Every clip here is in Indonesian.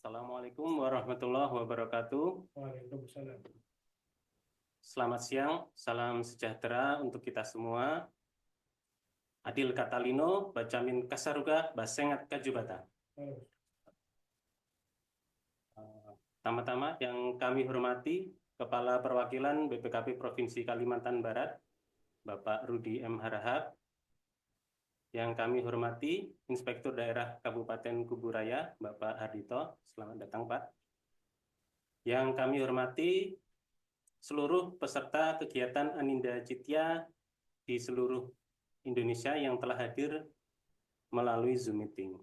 Assalamualaikum warahmatullahi wabarakatuh. Waalaikumsalam. Selamat siang, salam sejahtera untuk kita semua. Adil Katalino, Bacamin Kasaruga, Basengat Kajubata. Pertama-tama yang kami hormati Kepala Perwakilan BPKP Provinsi Kalimantan Barat, Bapak Rudi M. Harahap. Yang kami hormati Inspektur Daerah Kabupaten Kuburaya, Bapak Hardito. Selamat datang, Pak. Yang kami hormati seluruh peserta kegiatan Aninda Citya di seluruh Indonesia yang telah hadir melalui Zoom meeting.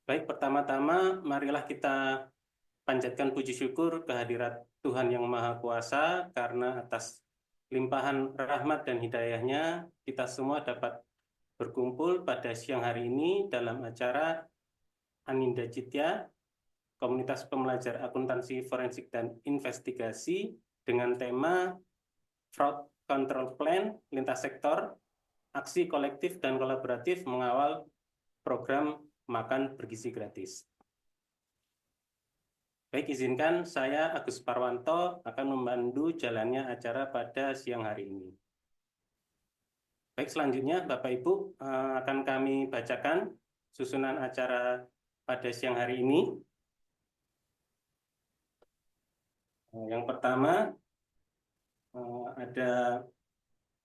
Baik, pertama-tama marilah kita panjatkan puji syukur kehadirat Tuhan Yang Maha Kuasa karena atas limpahan rahmat dan hidayahnya kita semua dapat berkumpul pada siang hari ini dalam acara Aninda Citya, Komunitas Pembelajar Akuntansi Forensik dan Investigasi dengan tema Fraud Control Plan Lintas Sektor, Aksi Kolektif dan Kolaboratif Mengawal Program Makan Bergizi Gratis. Baik, izinkan saya Agus Parwanto akan membantu jalannya acara pada siang hari ini. Baik, selanjutnya Bapak Ibu akan kami bacakan susunan acara pada siang hari ini. Yang pertama ada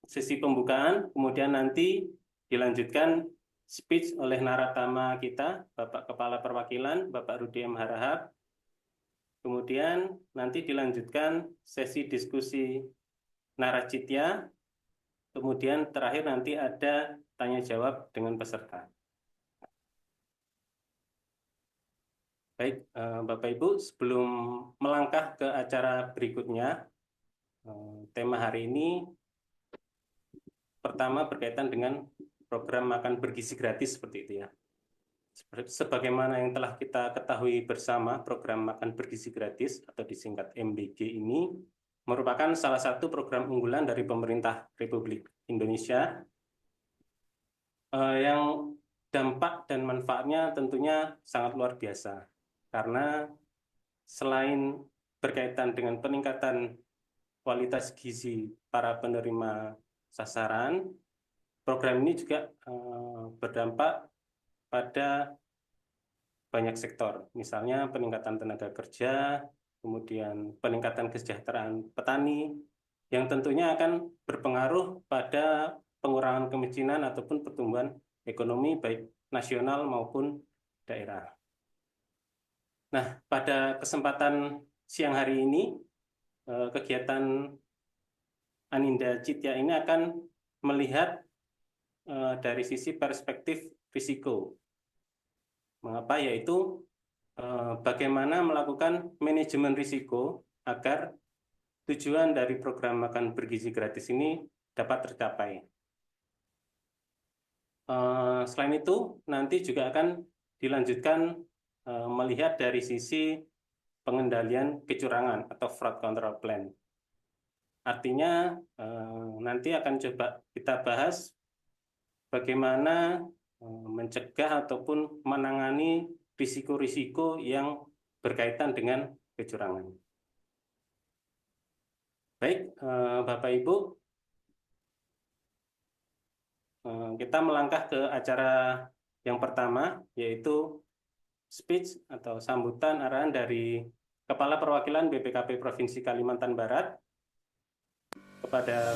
sesi pembukaan, kemudian nanti dilanjutkan speech oleh naratama kita, Bapak Kepala Perwakilan, Bapak Rudi M. Harahap. Kemudian nanti dilanjutkan sesi diskusi naracitya. Kemudian terakhir nanti ada tanya jawab dengan peserta. Baik, Bapak Ibu, sebelum melangkah ke acara berikutnya, tema hari ini pertama berkaitan dengan program makan bergizi gratis seperti itu ya. Sebagaimana yang telah kita ketahui bersama, program makan bergizi gratis atau disingkat MBG ini merupakan salah satu program unggulan dari pemerintah Republik Indonesia yang dampak dan manfaatnya tentunya sangat luar biasa. Karena selain berkaitan dengan peningkatan kualitas gizi para penerima sasaran, program ini juga berdampak pada banyak sektor, misalnya peningkatan tenaga kerja, kemudian peningkatan kesejahteraan petani, yang tentunya akan berpengaruh pada pengurangan kemiskinan ataupun pertumbuhan ekonomi baik nasional maupun daerah. Nah, pada kesempatan siang hari ini, kegiatan Aninda Citya ini akan melihat dari sisi perspektif risiko. Mengapa? Yaitu bagaimana melakukan manajemen risiko agar tujuan dari program makan bergizi gratis ini dapat tercapai. Selain itu, nanti juga akan dilanjutkan melihat dari sisi pengendalian kecurangan atau fraud control plan. Artinya nanti akan coba kita bahas bagaimana mencegah ataupun menangani risiko-risiko yang berkaitan dengan kecurangan. Baik, Bapak Ibu, kita melangkah ke acara yang pertama, yaitu speech atau sambutan arahan dari Kepala Perwakilan BPKP Provinsi Kalimantan Barat kepada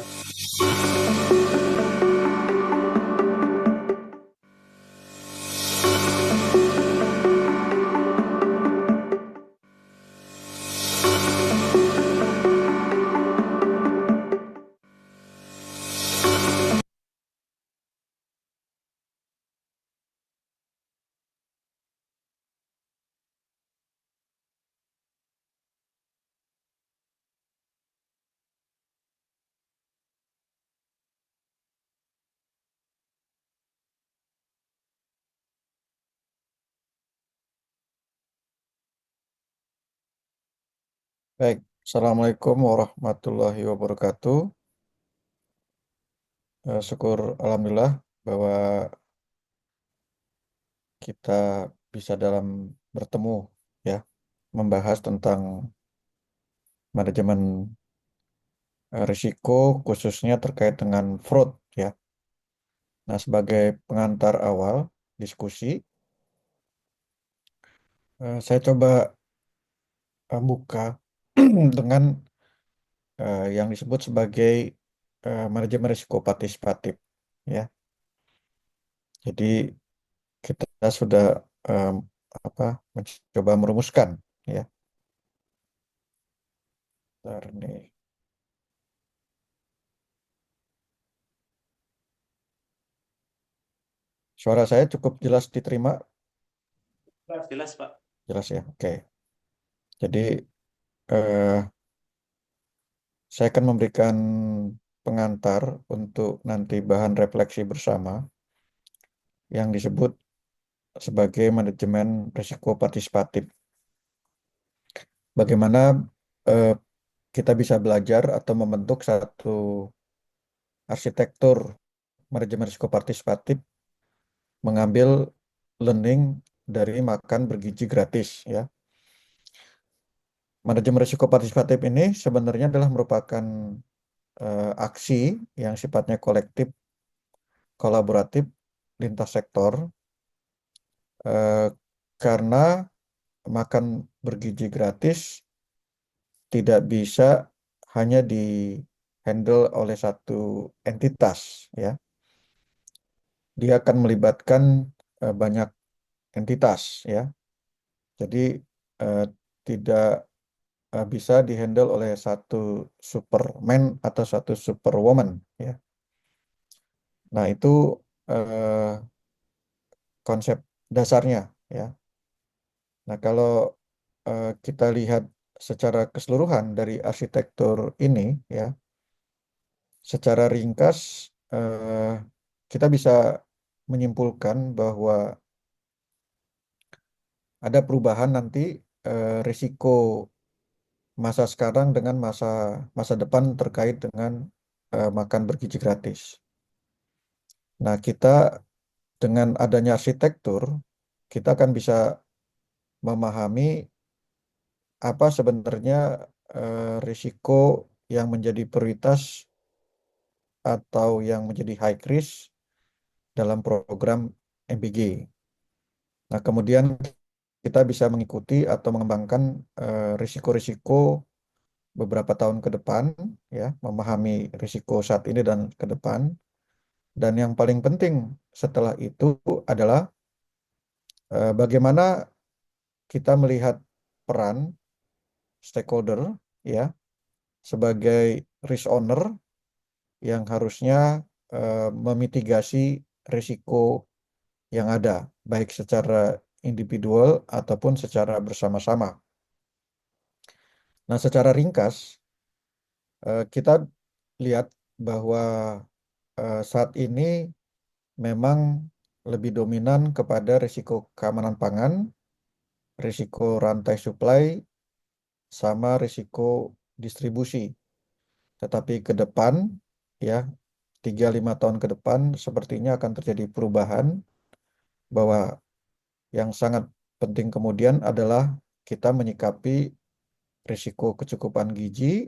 Baik, Assalamualaikum warahmatullahi wabarakatuh. Syukur Alhamdulillah bahwa kita bisa dalam bertemu ya, membahas tentang manajemen risiko khususnya terkait dengan fraud ya. Nah, sebagai pengantar awal diskusi, saya coba buka dengan yang disebut sebagai manajemen risiko partisipatif ya. Jadi kita sudah em, apa mencoba merumuskan ya. Bentar nih. Suara saya cukup jelas diterima, Jelas, Pak. jelas ya. Oke. Jadi eh, saya akan memberikan pengantar untuk nanti bahan refleksi bersama yang disebut sebagai manajemen risiko partisipatif. Bagaimana eh, kita bisa belajar atau membentuk satu arsitektur manajemen risiko partisipatif mengambil learning dari makan bergizi gratis ya. Manajemen risiko partisipatif ini sebenarnya adalah merupakan aksi yang sifatnya kolektif, kolaboratif, lintas sektor, eh, karena makan bergizi gratis tidak bisa hanya di handle oleh satu entitas ya. Dia akan melibatkan banyak entitas ya. Jadi eh, tidak bisa dihandle oleh satu superman atau satu superwoman ya. Nah, itu eh, konsep dasarnya ya. Nah, kalau kita lihat secara keseluruhan dari arsitektur ini ya, secara ringkas kita bisa menyimpulkan bahwa ada perubahan nanti risiko masa sekarang dengan masa masa depan terkait dengan makan bergizi gratis. Nah, kita dengan adanya arsitektur, kita akan bisa memahami apa sebenarnya risiko yang menjadi prioritas atau yang menjadi high risk dalam program MBG. Nah, kemudian kita bisa mengikuti atau mengembangkan risiko-risiko beberapa tahun ke depan, ya, memahami risiko saat ini dan ke depan. Dan yang paling penting setelah itu adalah bagaimana kita melihat peran stakeholder, ya, sebagai risk owner yang harusnya memitigasi risiko yang ada, baik secara individual ataupun secara bersama-sama. Nah, secara ringkas, kita lihat bahwa saat ini memang lebih dominan kepada risiko keamanan pangan, risiko rantai supply, sama risiko distribusi. Tetapi ke depan, ya, 3-5 tahun ke depan, sepertinya akan terjadi perubahan bahwa yang sangat penting kemudian adalah kita menyikapi risiko kecukupan gizi,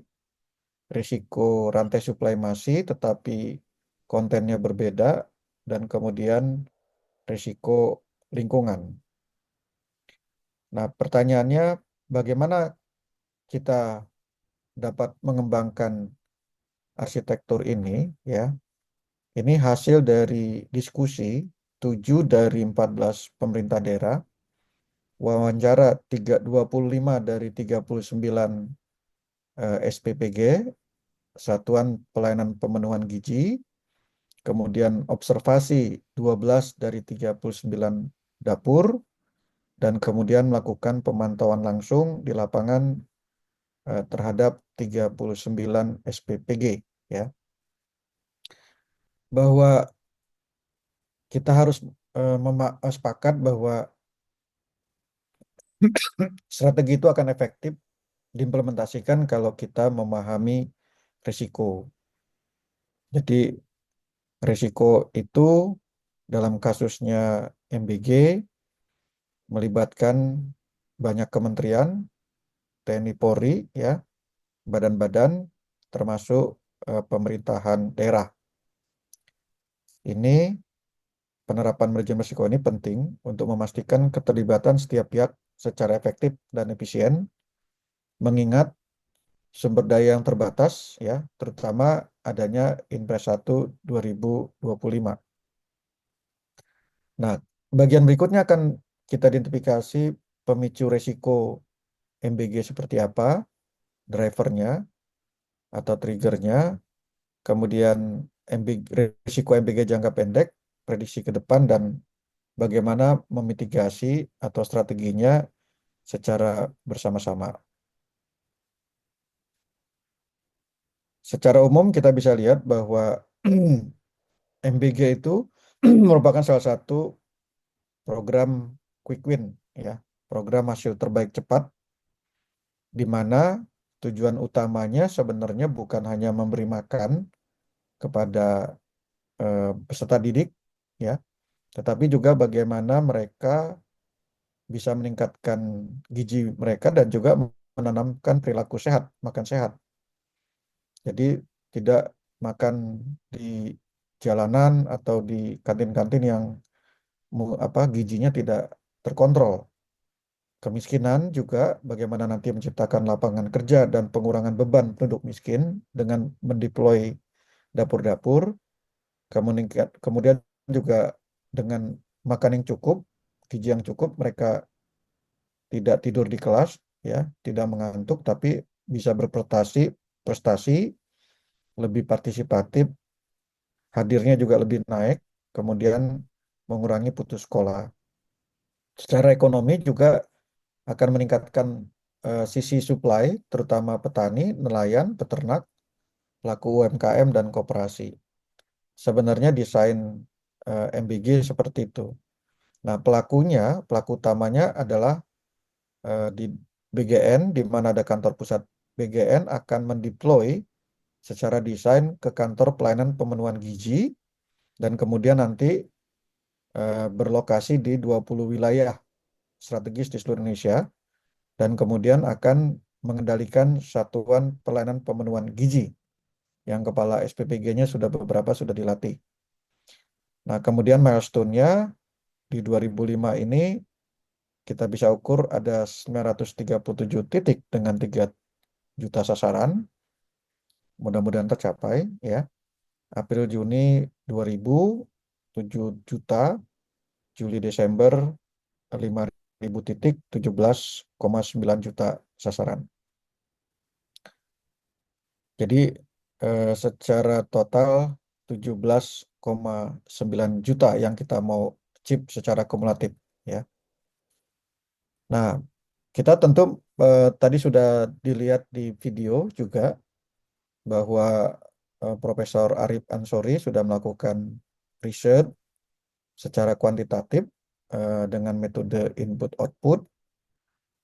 risiko rantai suplai masih, tetapi kontennya berbeda, dan kemudian risiko lingkungan. Nah, pertanyaannya, bagaimana kita dapat mengembangkan arsitektur ini, ya? Ini hasil dari diskusi 7 dari 14 pemerintah daerah, wawancara 25 dari 39 SPPG, Satuan Pelayanan Pemenuhan Gizi, kemudian observasi 12 dari 39 dapur, dan kemudian melakukan pemantauan langsung di lapangan terhadap 39 SPPG ya. Bahwa kita harus sepakat bahwa strategi itu akan efektif diimplementasikan kalau kita memahami risiko. Jadi risiko itu dalam kasusnya MBG melibatkan banyak kementerian, TNI Polri, ya, badan-badan, termasuk pemerintahan daerah. Ini penerapan manajemen risiko ini penting untuk memastikan keterlibatan setiap pihak secara efektif dan efisien, mengingat sumber daya yang terbatas, ya, terutama adanya Inpres 1 2025. Nah, bagian berikutnya akan kita identifikasi pemicu resiko MBG seperti apa, drivernya atau triggernya, kemudian MBG, risiko MBG jangka pendek, prediksi ke depan, dan bagaimana memitigasi atau strateginya secara bersama-sama. Secara umum kita bisa lihat bahwa MBG itu merupakan salah satu program quick win, ya, program hasil terbaik cepat, di mana tujuan utamanya sebenarnya bukan hanya memberi makan kepada peserta didik, ya, tetapi juga bagaimana mereka bisa meningkatkan gizi mereka dan juga menanamkan perilaku sehat, makan sehat. Jadi tidak makan di jalanan atau di kantin-kantin yang gizinya tidak terkontrol. Kemiskinan juga bagaimana nanti menciptakan lapangan kerja dan pengurangan beban penduduk miskin dengan mendeploy dapur-dapur, kemudian juga dengan makan yang cukup, gizi yang cukup, mereka tidak tidur di kelas, ya, tidak mengantuk, tapi bisa prestasi lebih partisipatif, hadirnya juga lebih naik, kemudian mengurangi putus sekolah. Secara ekonomi juga akan meningkatkan sisi supply, terutama petani, nelayan, peternak, pelaku UMKM, dan koperasi. Sebenarnya desain MBG seperti itu. Nah, pelaku utamanya adalah di BGN, di mana ada kantor pusat BGN akan mendeploy secara desain ke kantor pelayanan pemenuhan gizi, dan kemudian nanti berlokasi di 20 wilayah strategis di seluruh Indonesia, dan kemudian akan mengendalikan satuan pelayanan pemenuhan gizi yang kepala SPPG-nya beberapa sudah dilatih. Nah, kemudian milestone-nya di 2005 ini kita bisa ukur ada 937 titik dengan 3 juta sasaran. Mudah-mudahan tercapai, ya. April Juni 2000 7 juta, Juli Desember 5.000 titik, 17,9 juta sasaran. Jadi secara total 17,9 juta yang kita mau chip secara kumulatif, ya. Nah, kita tentu tadi sudah dilihat di video juga bahwa Profesor Arif Ansori sudah melakukan riset secara kuantitatif dengan metode input output,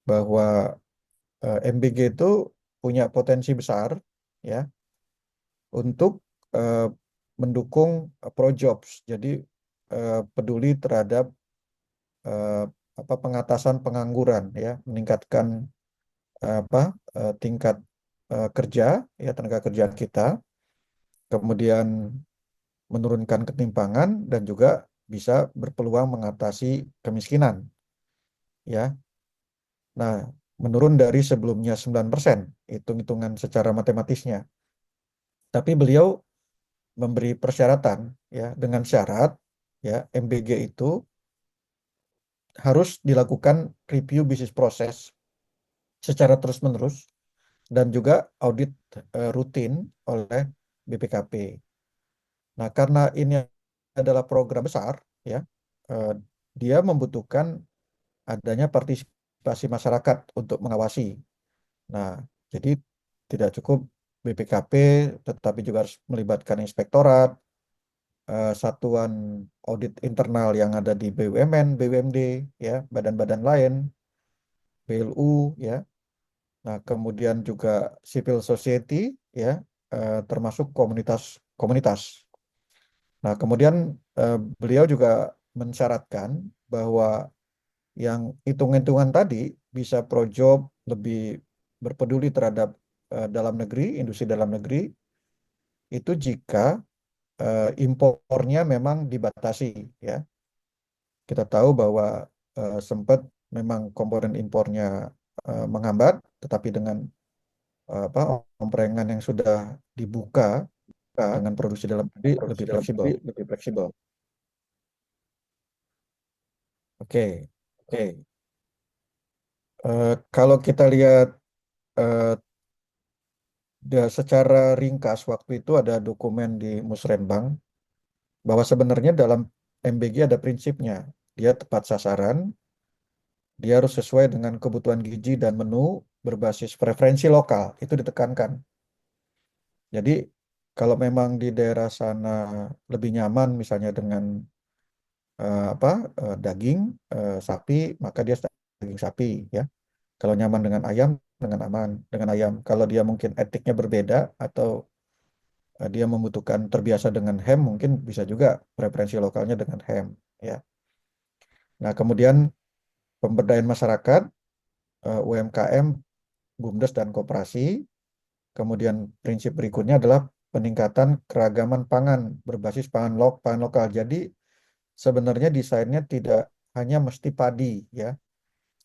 bahwa MBG itu punya potensi besar, ya, untuk eh, mendukung projobs. Jadi peduli terhadap eh, pengatasan pengangguran, ya, meningkatkan tingkat kerja, ya, tenaga kerja kita, kemudian menurunkan ketimpangan dan juga bisa berpeluang mengatasi kemiskinan, ya. Nah, menurun dari sebelumnya 9%, hitung-hitungan secara matematisnya. Tapi beliau memberi persyaratan, ya, dengan syarat, ya, MBG itu harus dilakukan review bisnis proses secara terus-menerus dan juga audit rutin oleh BPKP. Nah, karena ini adalah program besar, ya, eh, dia membutuhkan adanya partisipasi masyarakat untuk mengawasi. Nah, jadi tidak cukup BPKP, tetapi juga harus melibatkan inspektorat, satuan audit internal yang ada di BUMN, BUMD, ya, badan-badan lain, BLU, ya. Nah, kemudian juga civil society, ya, termasuk komunitas-komunitas. Nah, kemudian beliau juga mensyaratkan bahwa yang hitung-hitungan tadi bisa pro job, lebih berpeduli terhadap dalam negeri, industri dalam negeri, itu jika impornya memang dibatasi, ya. Kita tahu bahwa sempat memang komponen impornya menghambat, tetapi dengan apa omprengan yang sudah dibuka dengan produksi dalam negeri lebih fleksibel. lebih fleksibel. Oke. Kalau kita lihat eh, secara ringkas waktu itu ada dokumen di Musrenbang bahwa sebenarnya dalam MBG ada prinsipnya. Dia tepat sasaran, dia harus sesuai dengan kebutuhan gizi dan menu berbasis preferensi lokal. Itu ditekankan. Jadi kalau memang di daerah sana lebih nyaman misalnya dengan apa daging sapi, maka dia daging sapi, ya. Kalau nyaman dengan aman dengan ayam. Kalau dia mungkin etiknya berbeda atau dia membutuhkan terbiasa dengan ham, mungkin bisa juga preferensi lokalnya dengan ham, ya. Nah, kemudian pemberdayaan masyarakat, UMKM, BUMDes dan koperasi. Kemudian prinsip berikutnya adalah peningkatan keragaman pangan berbasis pangan lokal. Jadi sebenarnya desainnya tidak hanya mesti padi, ya.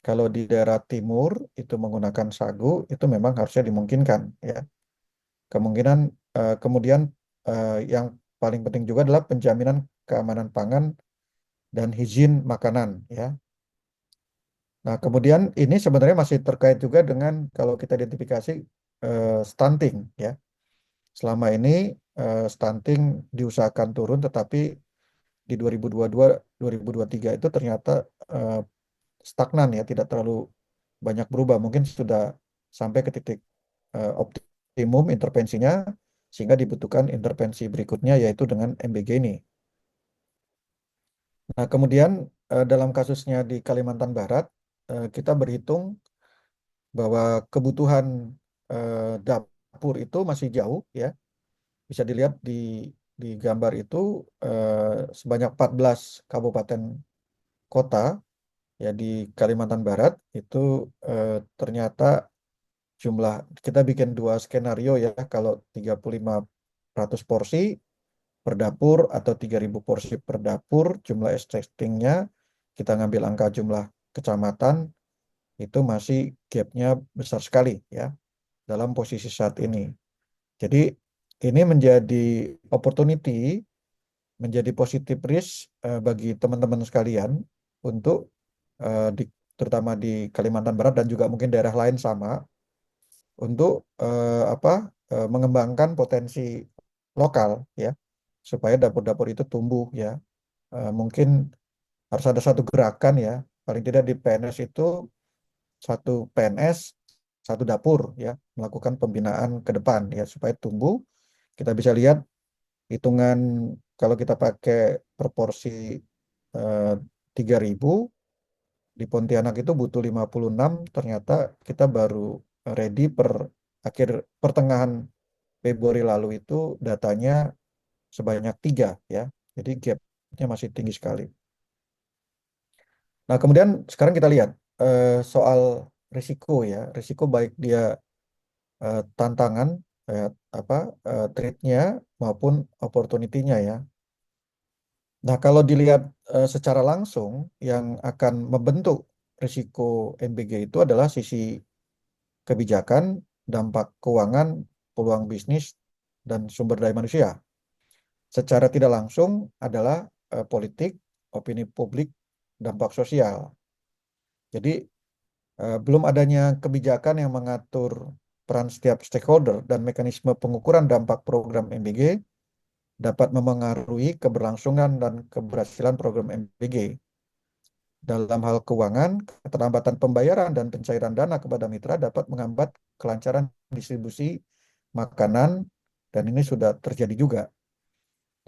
Kalau di daerah timur itu menggunakan sagu, itu memang harusnya dimungkinkan, ya. Kemungkinan kemudian yang paling penting juga adalah penjaminan keamanan pangan dan higien makanan, ya. Nah, kemudian ini sebenarnya masih terkait juga dengan kalau kita identifikasi stunting, ya. Selama ini stunting diusahakan turun, tetapi di 2022 2023 itu ternyata eh, stagnan, ya, tidak terlalu banyak berubah. Mungkin sudah sampai ke titik optimum intervensinya, sehingga dibutuhkan intervensi berikutnya yaitu dengan MBG ini. Nah, kemudian dalam kasusnya di Kalimantan Barat, kita berhitung bahwa kebutuhan dapur itu masih jauh, ya. Bisa dilihat di gambar itu sebanyak 14 kabupaten kota, ya, di Kalimantan Barat itu ternyata jumlah kita bikin dua skenario, ya. Kalau 3500 porsi per dapur atau 3000 porsi per dapur jumlah existingnya, kita ngambil angka jumlah kecamatan, itu masih gapnya besar sekali, ya, dalam posisi saat ini. Jadi ini menjadi opportunity, menjadi positif risk bagi teman-teman sekalian untuk terutama di Kalimantan Barat dan juga mungkin daerah lain sama, untuk mengembangkan potensi lokal, ya, supaya dapur-dapur itu tumbuh, ya. Mungkin harus ada satu gerakan, ya, paling tidak di PNS itu satu PNS satu dapur, ya, melakukan pembinaan ke depan, ya, supaya tumbuh. Kita bisa lihat hitungan kalau kita pakai proporsi eh, 3.000 di Pontianak itu butuh 56, ternyata kita baru ready akhir pertengahan Februari lalu itu datanya sebanyak 3, ya. Jadi gapnya masih tinggi sekali. Nah, kemudian sekarang kita lihat soal risiko, ya. Risiko baik dia tantangan, eh, apa threat-nya maupun opportunity-nya, ya. Nah, kalau dilihat secara langsung, yang akan membentuk risiko MBG itu adalah sisi kebijakan, dampak keuangan, peluang bisnis, dan sumber daya manusia. Secara tidak langsung adalah politik, opini publik, dampak sosial. Jadi belum adanya kebijakan yang mengatur peran setiap stakeholder dan mekanisme pengukuran dampak program MBG dapat memengaruhi keberlangsungan dan keberhasilan program MBG. Dalam hal keuangan, keterlambatan pembayaran dan pencairan dana kepada mitra dapat menghambat kelancaran distribusi makanan, dan ini sudah terjadi juga.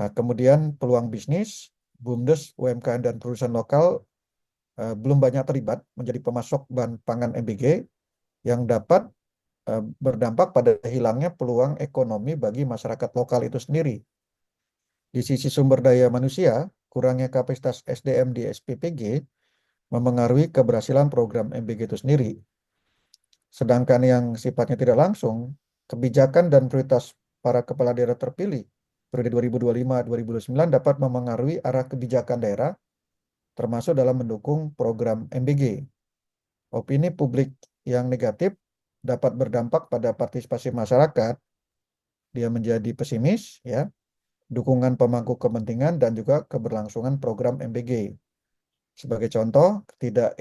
Nah, kemudian peluang bisnis, BUMDes, UMKM, dan perusahaan lokal belum banyak terlibat menjadi pemasok bahan pangan MBG yang dapat berdampak pada hilangnya peluang ekonomi bagi masyarakat lokal itu sendiri. Di sisi sumber daya manusia, kurangnya kapasitas SDM di SPPG memengaruhi keberhasilan program MBG itu sendiri. Sedangkan yang sifatnya tidak langsung, kebijakan dan prioritas para kepala daerah terpilih periode 2025-2029 dapat memengaruhi arah kebijakan daerah, termasuk dalam mendukung program MBG. Opini publik yang negatif dapat berdampak pada partisipasi masyarakat, dia menjadi pesimis, ya, dukungan pemangku kepentingan dan juga keberlangsungan program MBG. Sebagai contoh, ketidak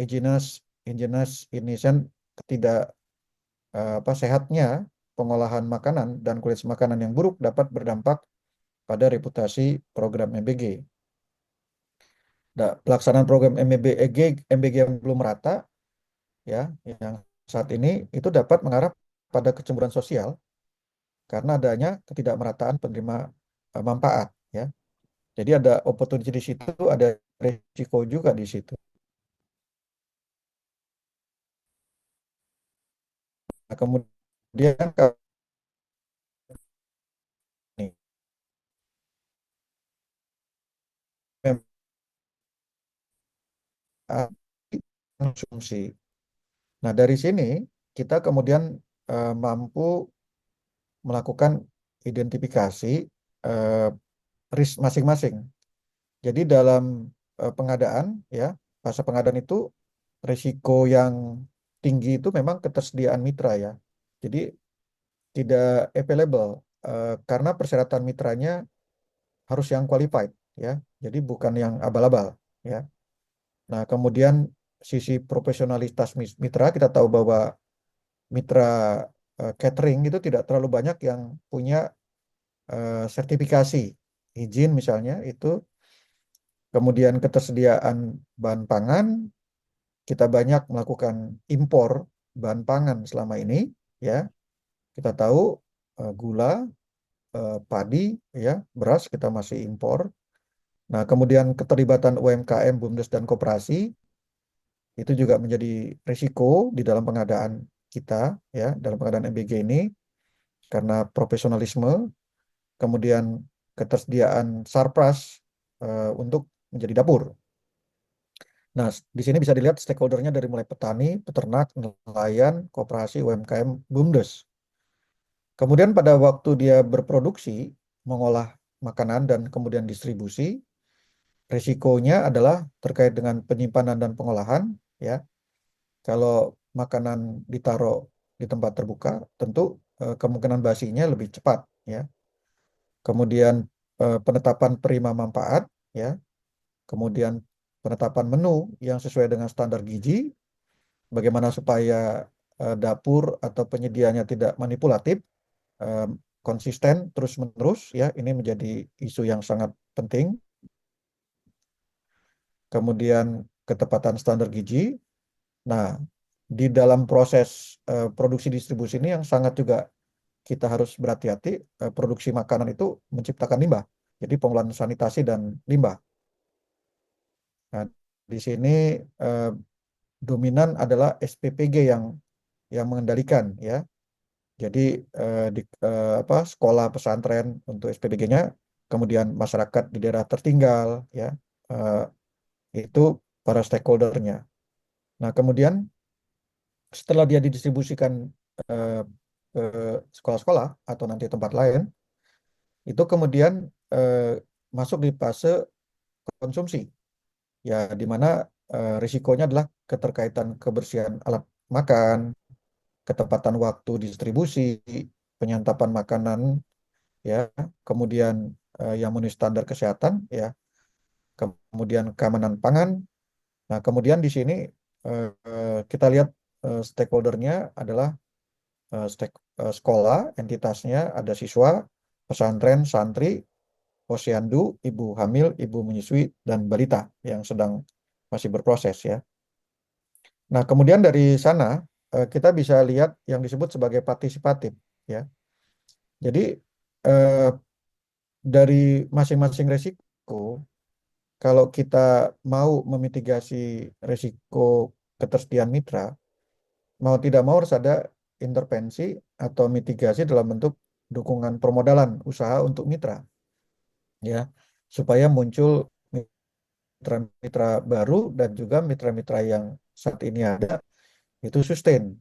sehatnya pengolahan makanan dan kualitas makanan yang buruk dapat berdampak pada reputasi program MBG. Nah, pelaksanaan program MBG yang belum merata, ya, yang saat ini itu dapat mengarah pada kecemburuan sosial karena adanya ketidakmerataan penerima manfaat, ya. Jadi ada opportunity di situ, ada risiko juga di situ. Nah, kemudian kalau nih, memang konsumsi. Nah, dari sini kita kemudian mampu melakukan identifikasi eh, risk masing-masing. Jadi dalam pengadaan, ya, fase pengadaan itu risiko yang tinggi itu memang ketersediaan mitra, ya. Jadi tidak available karena persyaratan mitranya harus yang qualified, ya. Jadi bukan yang abal-abal, ya. Nah, kemudian sisi profesionalitas mitra, kita tahu bahwa mitra catering itu tidak terlalu banyak yang punya sertifikasi izin misalnya itu. Kemudian ketersediaan bahan pangan, kita banyak melakukan impor bahan pangan selama ini, ya. Kita tahu gula, padi, ya, beras kita masih impor. Nah, kemudian keterlibatan UMKM, BUMDes dan koperasi itu juga menjadi risiko di dalam pengadaan kita, ya, dalam pengadaan MBG ini karena profesionalisme, kemudian ketersediaan sarpras untuk menjadi dapur. Nah, di sini bisa dilihat stakeholdernya dari mulai petani, peternak, nelayan, koperasi, UMKM, BUMDes. Kemudian pada waktu dia berproduksi, mengolah makanan dan kemudian distribusi, risikonya adalah terkait dengan penyimpanan dan pengolahan, ya. Kalau makanan ditaruh di tempat terbuka, tentu kemungkinan basinya lebih cepat, ya. Kemudian penetapan prima manfaat, ya. Kemudian penetapan menu yang sesuai dengan standar gizi, bagaimana supaya dapur atau penyediaannya tidak manipulatif, eh, konsisten terus-menerus, ya, ini menjadi isu yang sangat penting. Kemudian ketepatan standar gizi. Nah, di dalam proses produksi distribusi ini yang sangat juga kita harus berhati-hati, produksi makanan itu menciptakan limbah. Jadi pengolahan sanitasi dan limbah. Nah, di sini eh, dominan adalah SPPG yang mengendalikan, ya. Jadi sekolah pesantren untuk SPBG-nya, kemudian masyarakat di daerah tertinggal, ya, eh, itu para stakeholdernya. Nah, kemudian setelah dia didistribusikan eh, ke sekolah-sekolah atau nanti tempat lain, itu kemudian eh, masuk di fase konsumsi, ya, di mana risikonya adalah keterkaitan kebersihan alat makan, ketepatan waktu distribusi, penyantapan makanan, ya, kemudian yang memenuhi standar kesehatan, ya, kemudian keamanan pangan. Nah, kemudian di sini kita lihat stakeholdernya adalah sekolah, entitasnya ada siswa, pesantren, santri, posyandu, ibu hamil, ibu menyusui, dan balita yang sedang masih berproses, ya. Nah, kemudian dari sana kita bisa lihat yang disebut sebagai partisipatif, ya. Jadi eh, dari masing-masing resiko, kalau kita mau memitigasi risiko ketersediaan mitra, mau tidak mau harus ada intervensi atau mitigasi dalam bentuk dukungan permodalan usaha untuk mitra, ya, supaya muncul mitra-mitra baru dan juga mitra-mitra yang saat ini ada itu sustain.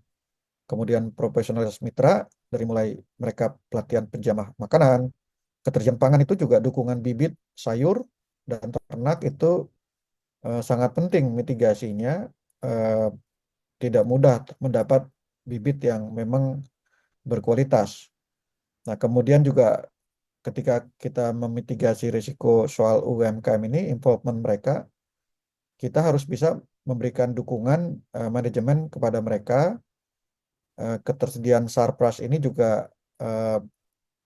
Kemudian profesionalitas mitra dari mulai mereka pelatihan penjamah makanan, ketersediaan pangan itu juga dukungan bibit, sayur, dan ternak itu sangat penting mitigasinya. eh, Tidak mudah mendapat bibit yang memang berkualitas. Nah, kemudian juga ketika kita memitigasi risiko soal UMKM ini, involvement mereka, kita harus bisa memberikan dukungan manajemen kepada mereka. Ketersediaan sarpras ini juga eh,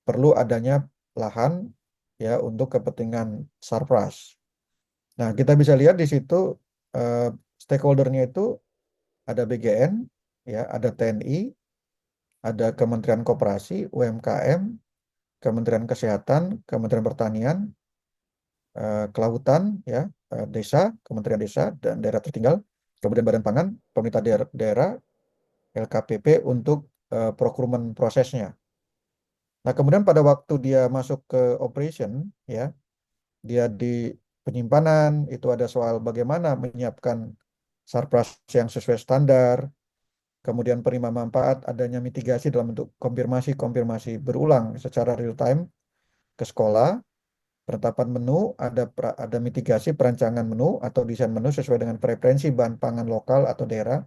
perlu adanya lahan ya untuk kepentingan sarpras. Nah, kita bisa lihat di situ eh, stakeholdernya itu ada BGN, ya, ada TNI, ada Kementerian Koperasi, UMKM, Kementerian Kesehatan, Kementerian Pertanian, Kelautan, ya, Desa, Kementerian Desa dan Daerah Tertinggal, kemudian Badan Pangan, pemerintah daerah, LKPP untuk procurement prosesnya. Nah, kemudian pada waktu dia masuk ke operation, ya, dia di penyimpanan, itu ada soal bagaimana menyiapkan sarpras yang sesuai standar, kemudian penerima manfaat, adanya mitigasi dalam bentuk konfirmasi-konfirmasi berulang secara real time ke sekolah, penetapan menu, ada mitigasi perancangan menu atau desain menu sesuai dengan preferensi bahan pangan lokal atau daerah,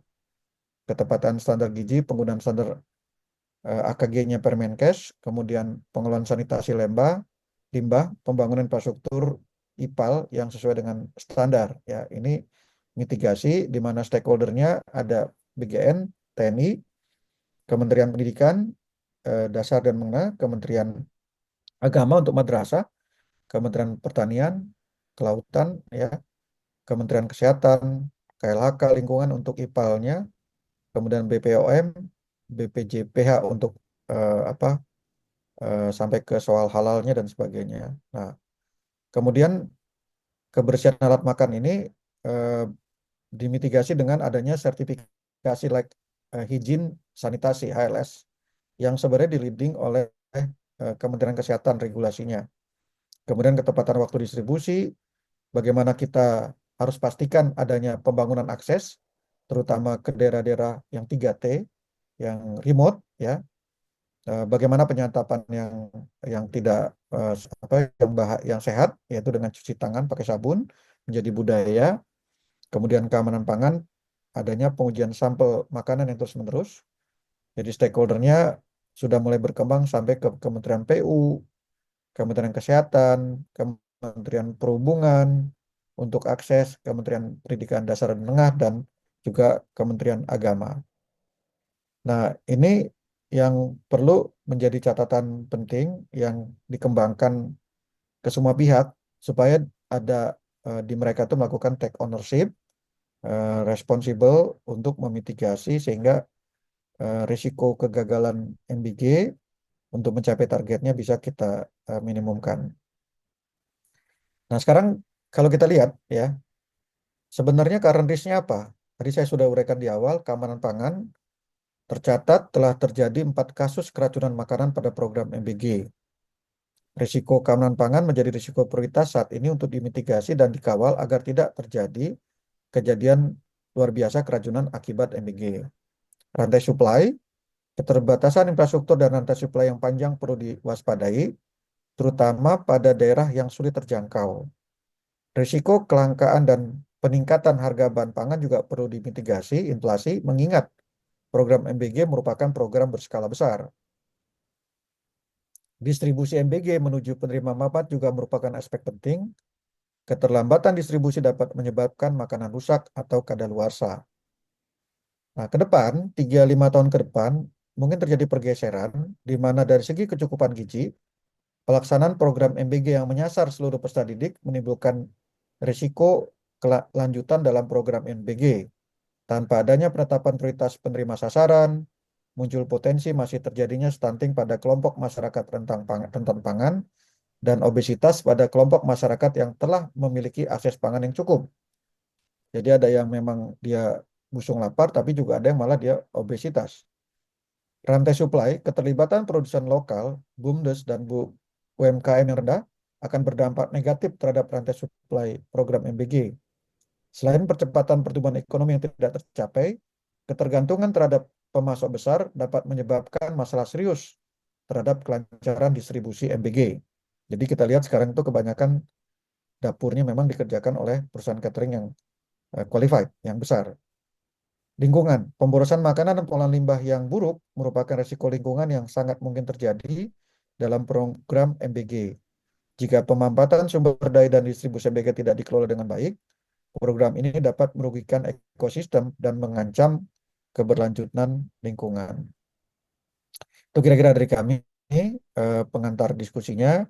ketepatan standar gizi, penggunaan standar AKG-nya Permenkes, kemudian pengelolaan sanitasi limbah, pembangunan infrastruktur IPAL yang sesuai dengan standar. Ya, ini mitigasi di mana stakeholdernya ada BGN, TNI, Kementerian Pendidikan, Dasar dan Menengah, Kementerian Agama untuk madrasah, Kementerian Pertanian, Kelautan, ya, Kementerian Kesehatan, KLHK Lingkungan untuk IPAL-nya, kemudian BPOM, BPJPH untuk apa sampai ke soal halalnya dan sebagainya. Nah, kemudian kebersihan alat makan ini eh, dimitigasi dengan adanya sertifikasi like hygiene sanitasi HLS yang sebenarnya di-leading oleh Kementerian Kesehatan regulasinya. Kemudian ketepatan waktu distribusi, bagaimana kita harus pastikan adanya pembangunan akses, terutama ke daerah-daerah yang 3T, yang remote, ya. Bagaimana penyantapan yang tidak apa yang sehat, yaitu dengan cuci tangan pakai sabun menjadi budaya. Kemudian keamanan pangan, adanya pengujian sampel makanan yang terus-menerus. Jadi stakeholdernya sudah mulai berkembang sampai ke Kementerian PU, Kementerian Kesehatan, Kementerian Perhubungan untuk akses, Kementerian Pendidikan Dasar dan Menengah, dan juga Kementerian Agama. Nah, ini yang perlu menjadi catatan penting yang dikembangkan ke semua pihak supaya ada di mereka itu melakukan take ownership, responsible untuk memitigasi sehingga risiko kegagalan MBG untuk mencapai targetnya bisa kita minimumkan. Nah, sekarang kalau kita lihat ya, sebenarnya current risk-nya apa? Tadi saya sudah uraikan di awal, keamanan pangan tercatat telah terjadi 4 kasus keracunan makanan pada program MBG. Risiko keamanan pangan menjadi risiko prioritas saat ini untuk dimitigasi dan dikawal agar tidak terjadi kejadian luar biasa keracunan akibat MBG. Rantai supply, keterbatasan infrastruktur dan rantai supply yang panjang perlu diwaspadai, terutama pada daerah yang sulit terjangkau. Risiko kelangkaan dan peningkatan harga bahan pangan juga perlu dimitigasi inflasi, mengingat program MBG merupakan program berskala besar. Distribusi MBG menuju penerima manfaat juga merupakan aspek penting. Keterlambatan distribusi dapat menyebabkan makanan rusak atau kadaluarsa. Nah, ke depan, 3-5 tahun ke depan, mungkin terjadi pergeseran di mana dari segi kecukupan gizi, pelaksanaan program MBG yang menyasar seluruh peserta didik menimbulkan risiko kelanjutan dalam program MBG. Tanpa adanya penetapan prioritas penerima sasaran, muncul potensi masih terjadinya stunting pada kelompok masyarakat rentan pangan dan obesitas pada kelompok masyarakat yang telah memiliki akses pangan yang cukup. Jadi ada yang memang dia busung lapar, tapi juga ada yang malah dia obesitas. Rantai supply, keterlibatan produsen lokal, BUMDes dan UMKM yang rendah akan berdampak negatif terhadap rantai supply program MBG. Selain percepatan pertumbuhan ekonomi yang tidak tercapai, ketergantungan terhadap pemasok besar dapat menyebabkan masalah serius terhadap kelancaran distribusi MBG. Jadi kita lihat sekarang itu kebanyakan dapurnya memang dikerjakan oleh perusahaan catering yang qualified, yang besar. Lingkungan, pemborosan makanan dan pengolahan limbah yang buruk merupakan risiko lingkungan yang sangat mungkin terjadi dalam program MBG. Jika pemampatan sumber daya dan distribusi MBG tidak dikelola dengan baik, program ini dapat merugikan ekosistem dan mengancam keberlanjutan lingkungan. Itu kira-kira dari kami pengantar diskusinya.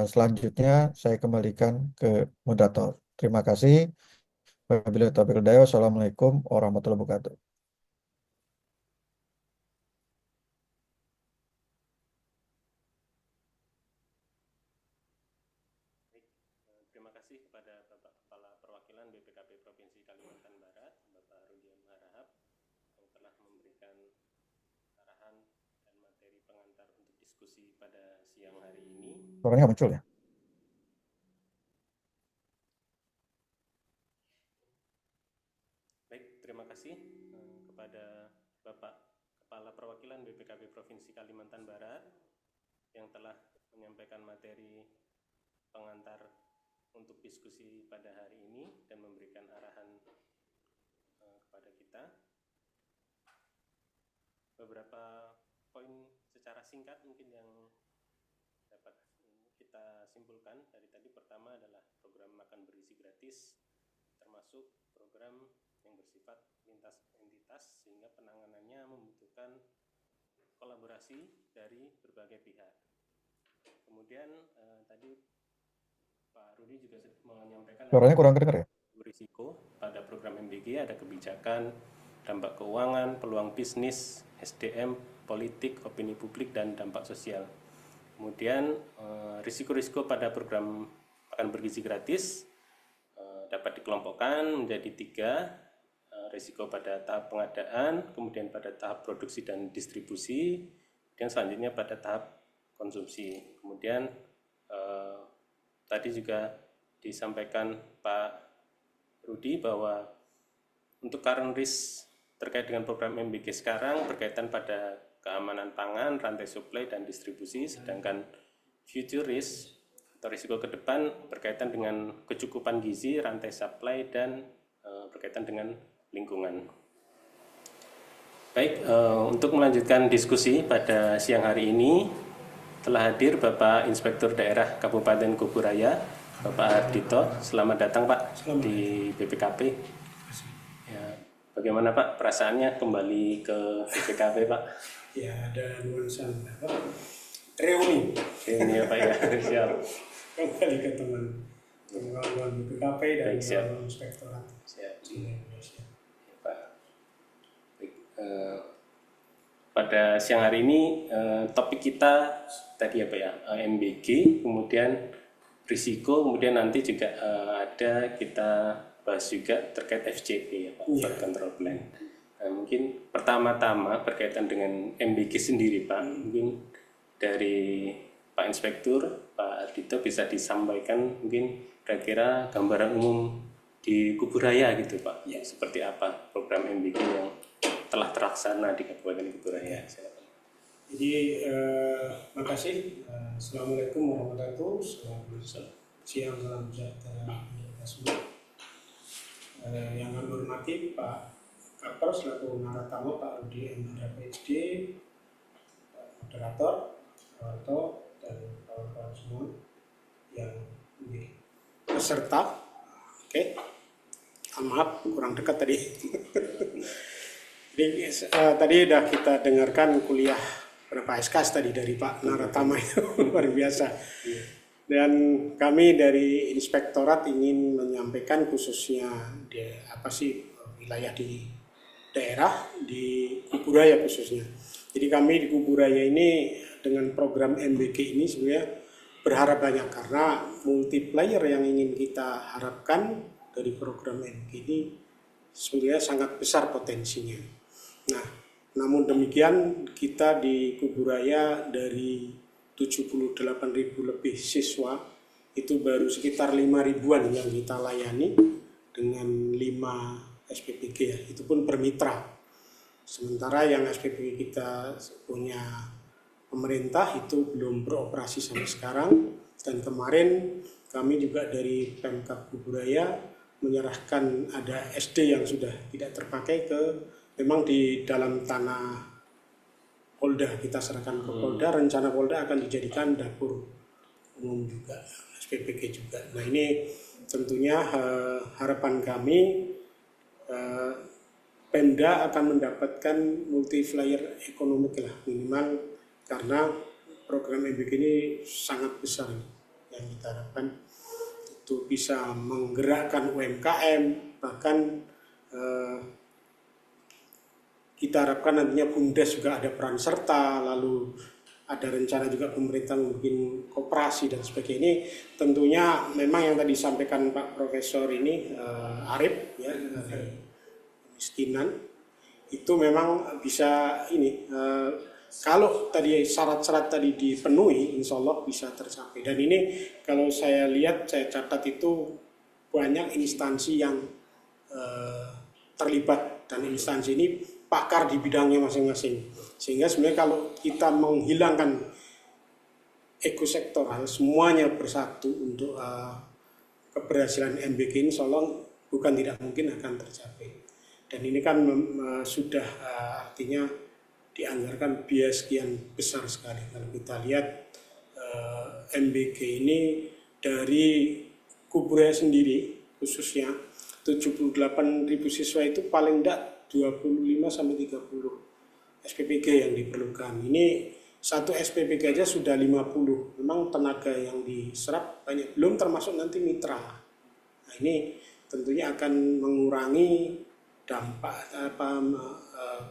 Selanjutnya saya kembalikan ke moderator. Terima kasih. Wabillahi taufiq wal hidayah. Wassalamualaikum warahmatullahi wabarakatuh. Terima kasih kepada Bapak Kepala Perwakilan BPKP Provinsi Kalimantan Barat, Bapak Rudian Harahap, yang telah memberikan arahan dan materi pengantar untuk diskusi pada siang hari ini. Suaranya muncul ya? Baik, terima kasih kepada Bapak Kepala Perwakilan BPKP Provinsi Kalimantan Barat yang telah menyampaikan materi pengantar untuk diskusi pada hari ini dan memberikan arahan kepada kita. Beberapa poin secara singkat mungkin yang dapat kita simpulkan dari tadi. Pertama adalah program makan bergizi gratis, termasuk program yang bersifat lintas entitas sehingga penanganannya membutuhkan kolaborasi dari berbagai pihak. Kemudian tadi Pak Rudi juga menyampaikan Suaranya kurang kedengar ya? Berisiko pada program MBG ada kebijakan, dampak keuangan, peluang bisnis, SDM, politik, opini publik, dan dampak sosial. Kemudian risiko-risiko pada program makan bergizi gratis dapat dikelompokkan menjadi 3. Risiko pada tahap pengadaan, kemudian pada tahap produksi dan distribusi, dan selanjutnya pada tahap konsumsi. Kemudian tadi juga disampaikan Pak Rudi bahwa untuk current risk terkait dengan program MBG sekarang berkaitan pada keamanan pangan, rantai supply dan distribusi, sedangkan future risk atau risiko ke depan berkaitan dengan kecukupan gizi, rantai supply dan berkaitan dengan lingkungan. Baik, untuk melanjutkan diskusi pada siang hari ini telah hadir Bapak Inspektur Daerah Kabupaten Kuburaya, Bapak Ardito. Selamat datang Pak di BPKP. Ya, bagaimana Pak perasaannya kembali ke BPKP Pak? Ya, ada nuansa reuni Ya Pak ya, siap. kembali ke teman-teman BPKP dan teman inspektorat di Indonesia. Ya, Pak. Baik, pada siang hari ini topik kita tadi apa ya, MBG, kemudian risiko, kemudian nanti juga ada kita bahas juga terkait FCP ya Pak, Flood Control Plan. Nah, mungkin pertama-tama berkaitan dengan MBG sendiri Pak, mungkin dari Pak Inspektur, Pak Ardito bisa disampaikan mungkin kira-kira gambaran umum di Kuburaya gitu Pak, ya, seperti apa program MBG yang telah terlaksana di Kabupaten Kuburaya. Jadi makasih. Assalamualaikum warahmatullahi wabarakatuh. Selamat siang, salam sejahtera kita semua. Yang kami hormati Pak Kapol selaku naratamu, Pak Rudi MH PhD, Pak Moderator, Pak dan kawan-kawan semua yang menjadi peserta. Oke. Maaf kurang dekat tadi. Jadi tadi sudah kita dengarkan kuliah berapa SKS tadi dari Pak Naratama itu luar biasa. Dan kami dari Inspektorat ingin menyampaikan khususnya wilayah di daerah di Kuburaya khususnya. Jadi kami di Kuburaya ini dengan program MBG ini sebenarnya berharap banyak karena multiplier yang ingin kita harapkan dari program MBG ini sebenarnya sangat besar potensinya. Nah, namun demikian kita di Kuburaya dari 78.000 lebih siswa itu baru sekitar 5.000-an yang kita layani dengan 5 SPPG ya, itu pun bermitra. Sementara yang SPPG kita punya pemerintah itu belum beroperasi sampai sekarang, dan kemarin kami juga dari Pemkab Kuburaya menyerahkan ada SD yang sudah tidak terpakai ke memang di dalam tanah Polda, kita serahkan ke Polda, rencana Polda akan dijadikan dapur umum juga, SPPG juga. Nah ini tentunya harapan kami Pemda akan mendapatkan multiplier ekonomi lah minimal, karena program MBG ini sangat besar yang kita harapkan itu bisa menggerakkan UMKM, bahkan kita harapkan nantinya BUMDes juga ada peran serta, lalu ada rencana juga pemerintah membuat koperasi dan sebagainya. Ini tentunya memang yang tadi disampaikan Pak Profesor ini Arif ya, kemiskinan itu memang bisa ini kalau tadi syarat-syarat tadi dipenuhi, insya Allah bisa tercapai. Dan ini kalau saya lihat, saya catat itu banyak instansi yang terlibat, dan instansi ini pakar di bidangnya masing-masing. Sehingga sebenarnya kalau kita menghilangkan ekosektoral, semuanya bersatu untuk keberhasilan MBG ini, insya Allah bukan tidak mungkin akan tercapai. Dan ini kan sudah artinya dianggarkan biaya sekian besar sekali. Kalau kita lihat MBG ini dari Kuburaya sendiri khususnya 78.000 siswa itu paling tidak 25-30 SPPG yang diperlukan. Ini satu SPPG aja sudah 50. Memang tenaga yang diserap banyak, belum termasuk nanti mitra. Nah ini tentunya akan mengurangi dampak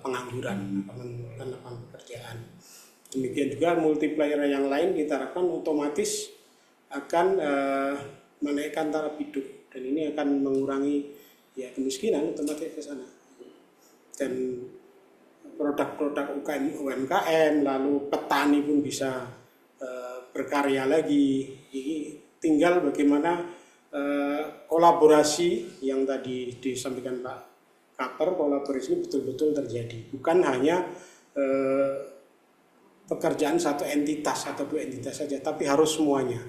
pengangguran, menggunakan lapangan pekerjaan. Demikian juga multiplier yang lain kita harapkan otomatis akan menaikkan taraf hidup, dan ini akan mengurangi ya kemiskinan otomatis ke sana. Dan produk-produk UMKM, lalu petani pun bisa berkarya lagi. Ini tinggal bagaimana kolaborasi yang tadi disampaikan Pak Kaper, kolaborasi ini betul-betul terjadi. Bukan hanya pekerjaan satu entitas atau dua entitas saja, tapi harus semuanya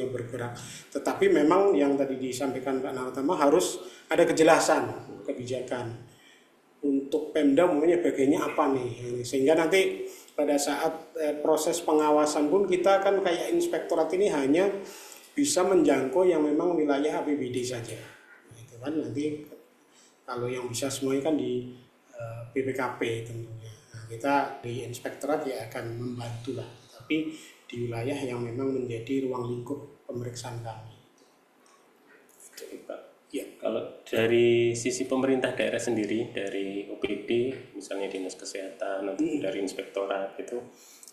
bergerak. Tetapi memang yang tadi disampaikan Pak Narotama harus ada kejelasan kebijakan untuk Pemda umumnya bagiannya apa nih, sehingga nanti pada saat proses pengawasan pun kita kan kayak inspektorat ini hanya bisa menjangkau yang memang wilayah APBD saja. Itu kan nanti kalau yang bisa semuanya kan di BPKP tentunya. Nah, kita di inspektorat ya akan membantu lah, tapi di wilayah yang memang menjadi ruang lingkup pemeriksaan kami. Itu, Pak. Ya. Kalau dari sisi pemerintah daerah sendiri, dari OPD, misalnya Dinas Kesehatan, atau dari inspektorat itu,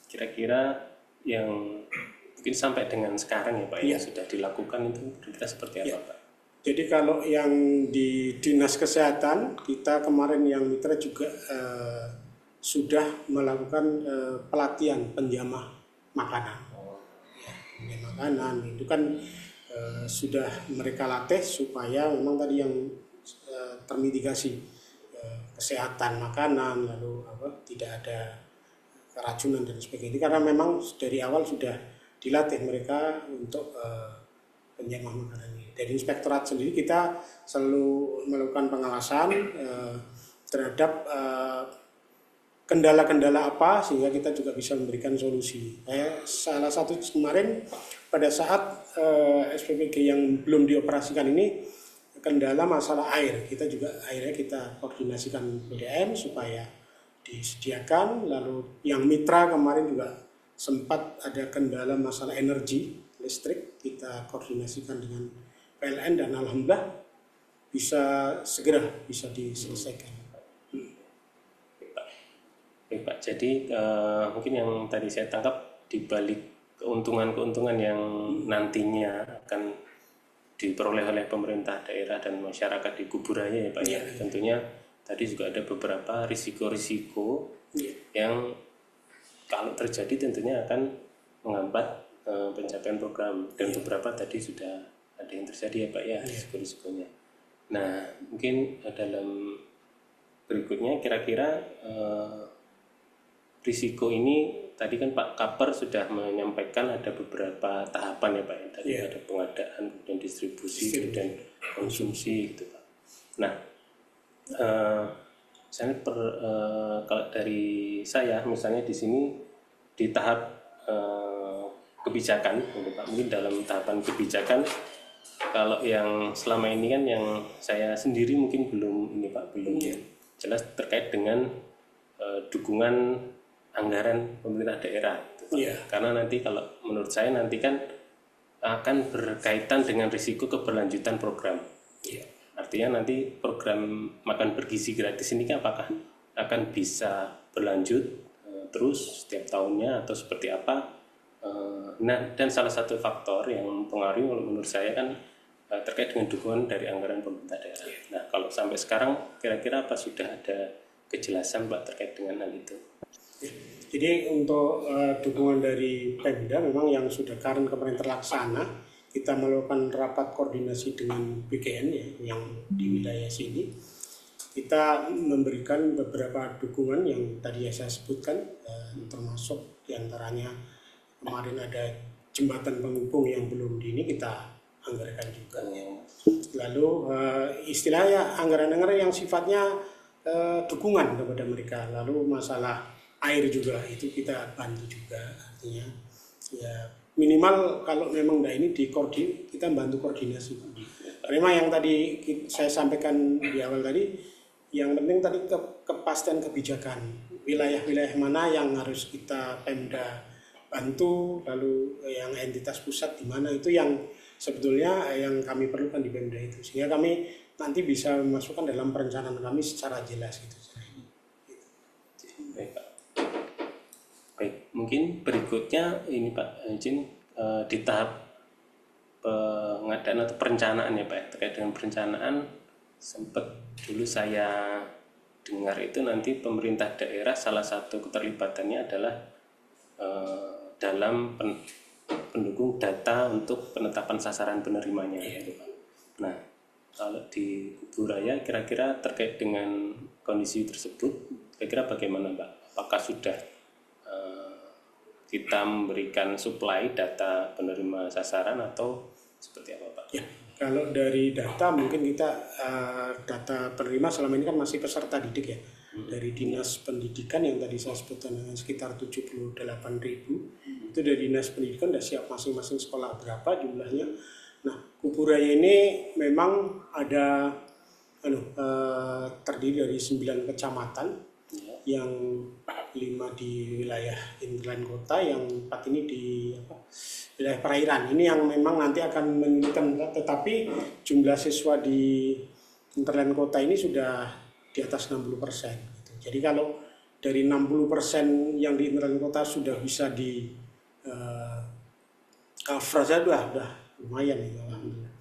kira-kira yang mungkin sampai dengan sekarang ya Pak, yang sudah dilakukan itu kita seperti apa Pak? Jadi kalau yang di Dinas Kesehatan, kita kemarin yang mitra juga sudah melakukan pelatihan penjamah makanan. Penjamah makanan itu kan sudah mereka latih supaya memang tadi yang termitigasi kesehatan makanan, lalu tidak ada keracunan dan sebagainya. Karena memang dari awal sudah dilatih mereka untuk penjamah makanan ini. Dari inspektorat sendiri kita selalu melakukan pengawasan terhadap kendala-kendala apa, sehingga kita juga bisa memberikan solusi. Salah satu kemarin pada saat SPPG yang belum dioperasikan ini kendala masalah air, kita juga akhirnya kita koordinasikan PDM supaya disediakan. Lalu yang mitra kemarin juga sempat ada kendala masalah energi listrik, kita koordinasikan dengan PLN dan alhamdulillah bisa segera bisa diselesaikan. Baik Pak, jadi mungkin yang tadi saya tangkap di balik keuntungan-keuntungan yang nantinya akan diperoleh oleh pemerintah daerah dan masyarakat di Kuburaya ya Pak ya. Tentunya tadi juga ada beberapa risiko-risiko yang kalau terjadi tentunya akan menghambat pencapaian program, dan beberapa tadi sudah ada yang terjadi ya Pak ya, risiko-risikonya. Nah, mungkin dalam berikutnya kira-kira risiko ini tadi kan Pak Kaper sudah menyampaikan ada beberapa tahapan ya Pak ya, tadi ada pengadaan, kemudian distribusi, kemudian konsumsi gitu Pak. Nah, kalau dari saya misalnya di sini di tahap kebijakan gitu Pak, mungkin dalam tahapan kebijakan, kalau yang selama ini kan yang saya sendiri mungkin belum ini Pak, belum jelas terkait dengan dukungan anggaran pemerintah daerah gitu, Pak. Karena nanti kalau menurut saya nanti kan akan berkaitan dengan risiko keberlanjutan program. Artinya nanti program makan bergizi gratis ini kan apakah akan bisa berlanjut terus setiap tahunnya atau seperti apa. Nah, dan salah satu faktor yang mempengaruhi menurut saya kan terkait dengan dukungan dari anggaran pemerintah daerah. Nah, kalau sampai sekarang kira-kira apa sudah ada kejelasan Pak terkait dengan hal itu? Jadi untuk dukungan dari Pemda memang yang sudah kemarin terlaksana, kita melakukan rapat koordinasi dengan BKN ya, yang di wilayah sini. Kita memberikan beberapa dukungan yang tadi saya sebutkan, termasuk diantaranya kemarin ada jembatan penghubung yang belum ini kita anggarkan juga. Lalu istilahnya anggaran-anggaran yang sifatnya dukungan kepada mereka. Lalu masalah air juga itu kita bantu juga, artinya ya minimal kalau memang enggak ini kita bantu koordinasi. Memang yang tadi saya sampaikan di awal tadi, yang penting tadi kepastian kebijakan, wilayah-wilayah mana yang harus kita Pemda bantu, lalu yang entitas pusat di mana, itu yang sebetulnya yang kami perlukan di Pemda itu, sehingga kami nanti bisa memasukkan dalam perencanaan kami secara jelas gitu. Baik Pak. Baik, mungkin berikutnya ini Pak izin di tahap pengadaan atau perencanaan ya Pak, terkait dengan perencanaan sempat dulu saya dengar itu nanti pemerintah daerah salah satu keterlibatannya adalah dalam pendukung data untuk penetapan sasaran penerimanya gitu Pak. Nah, kalau di Kubu Raya kira-kira terkait dengan kondisi tersebut kira-kira bagaimana Pak? Apakah sudah kita memberikan supply data penerima sasaran atau seperti apa Pak? Ya, kalau dari data mungkin kita data penerima selama ini kan masih peserta didik ya, dari Dinas Pendidikan yang tadi saya sebutkan dengan sekitar 78.000 itu dari Dinas Pendidikan sudah siap masing-masing sekolah berapa jumlahnya. Nah, Kubu Raya ini memang ada terdiri dari 9 kecamatan yang 5 di wilayah hinterland kota, yang 4 ini di wilayah perairan. Ini yang memang nanti akan menyulitkan, tetapi jumlah siswa di hinterland kota ini sudah di atas 60%. Gitu. Jadi kalau dari 60% yang di hinterland kota sudah bisa di cover saja udah lumayan ya, alhamdulillah.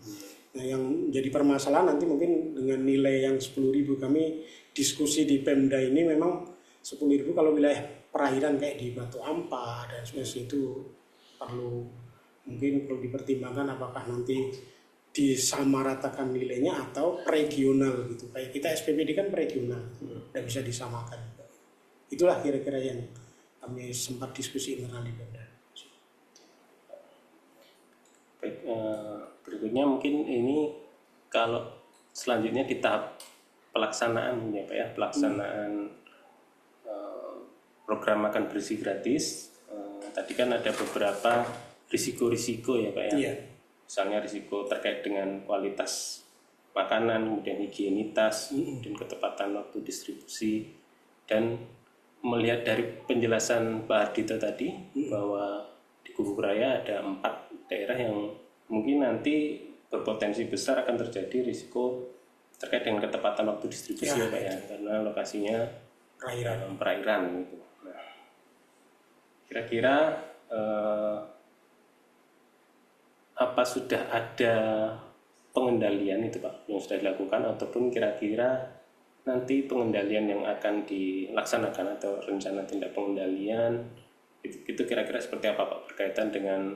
Nah, yang jadi permasalahan nanti mungkin dengan nilai yang 10.000, kami diskusi di Pemda ini memang 10.000 kalau wilayah perairan kayak di Batu Ampar dan sebagainya itu mungkin perlu dipertimbangkan apakah nanti disamaratakan nilainya atau regional gitu. Kayak kita SPPD kan regional, tidak bisa disamakan. Itulah kira-kira yang kami sempat diskusi internal di Pemda. Baik, berikutnya mungkin ini kalau selanjutnya di tahap pelaksanaan ya Pak ya, pelaksanaan program makan bergizi gratis. Tadi kan ada beberapa risiko-risiko ya Pak ya. Iya. Misalnya risiko terkait dengan kualitas makanan, kemudian higienitas, kemudian ketepatan waktu distribusi, dan melihat dari penjelasan Pak Ardhito tadi bahwa di Kubu Raya ada 4 daerah yang mungkin nanti berpotensi besar akan terjadi risiko terkait dengan ketepatan waktu distribusi ya Pak ya, karena lokasinya perairan gitu. Nah, kira-kira apa sudah ada pengendalian itu Pak yang sudah dilakukan, ataupun kira-kira nanti pengendalian yang akan dilaksanakan atau rencana tindak pengendalian itu kira-kira seperti apa Pak berkaitan dengan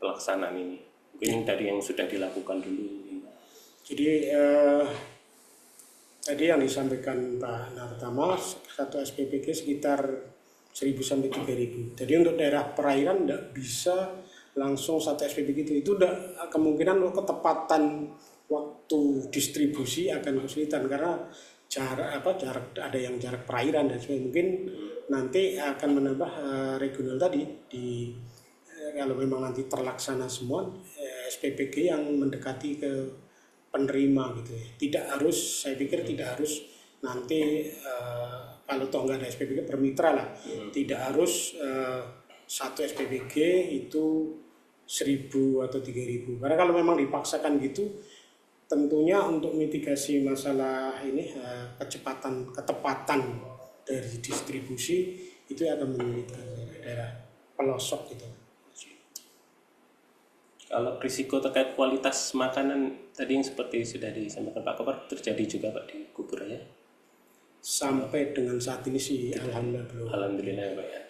pelaksanaan ini? Mungkin dari yang sudah dilakukan dulu. Jadi tadi yang disampaikan Pak Nartama, satu SPPG sekitar 1.000 sampai 3.000. Jadi untuk daerah perairan tidak bisa langsung satu SPPG itu kemungkinan ketepatan waktu distribusi akan kesulitan karena jarak ada yang jarak perairan dan sebagainya. Mungkin nanti akan menambah regional tadi kalau memang nanti terlaksana semua SPPG yang mendekati ke penerima gitu ya. Tidak harus, saya pikir tidak harus nanti kalau toh nggak ada SPPG bermitra lah. Tidak harus satu SPPG itu 1.000 atau 3.000. Karena kalau memang dipaksakan gitu, tentunya untuk mitigasi masalah ini ketepatan dari distribusi itu akan menyulitkan daerah pelosok gitu. Kalau risiko terkait kualitas makanan tadi yang seperti sudah disampaikan Pak Kopar terjadi juga Pak di Kuburaya? Sampai dengan saat ini sih alhamdulillah belum. Alhamdulillah ya Pak ya.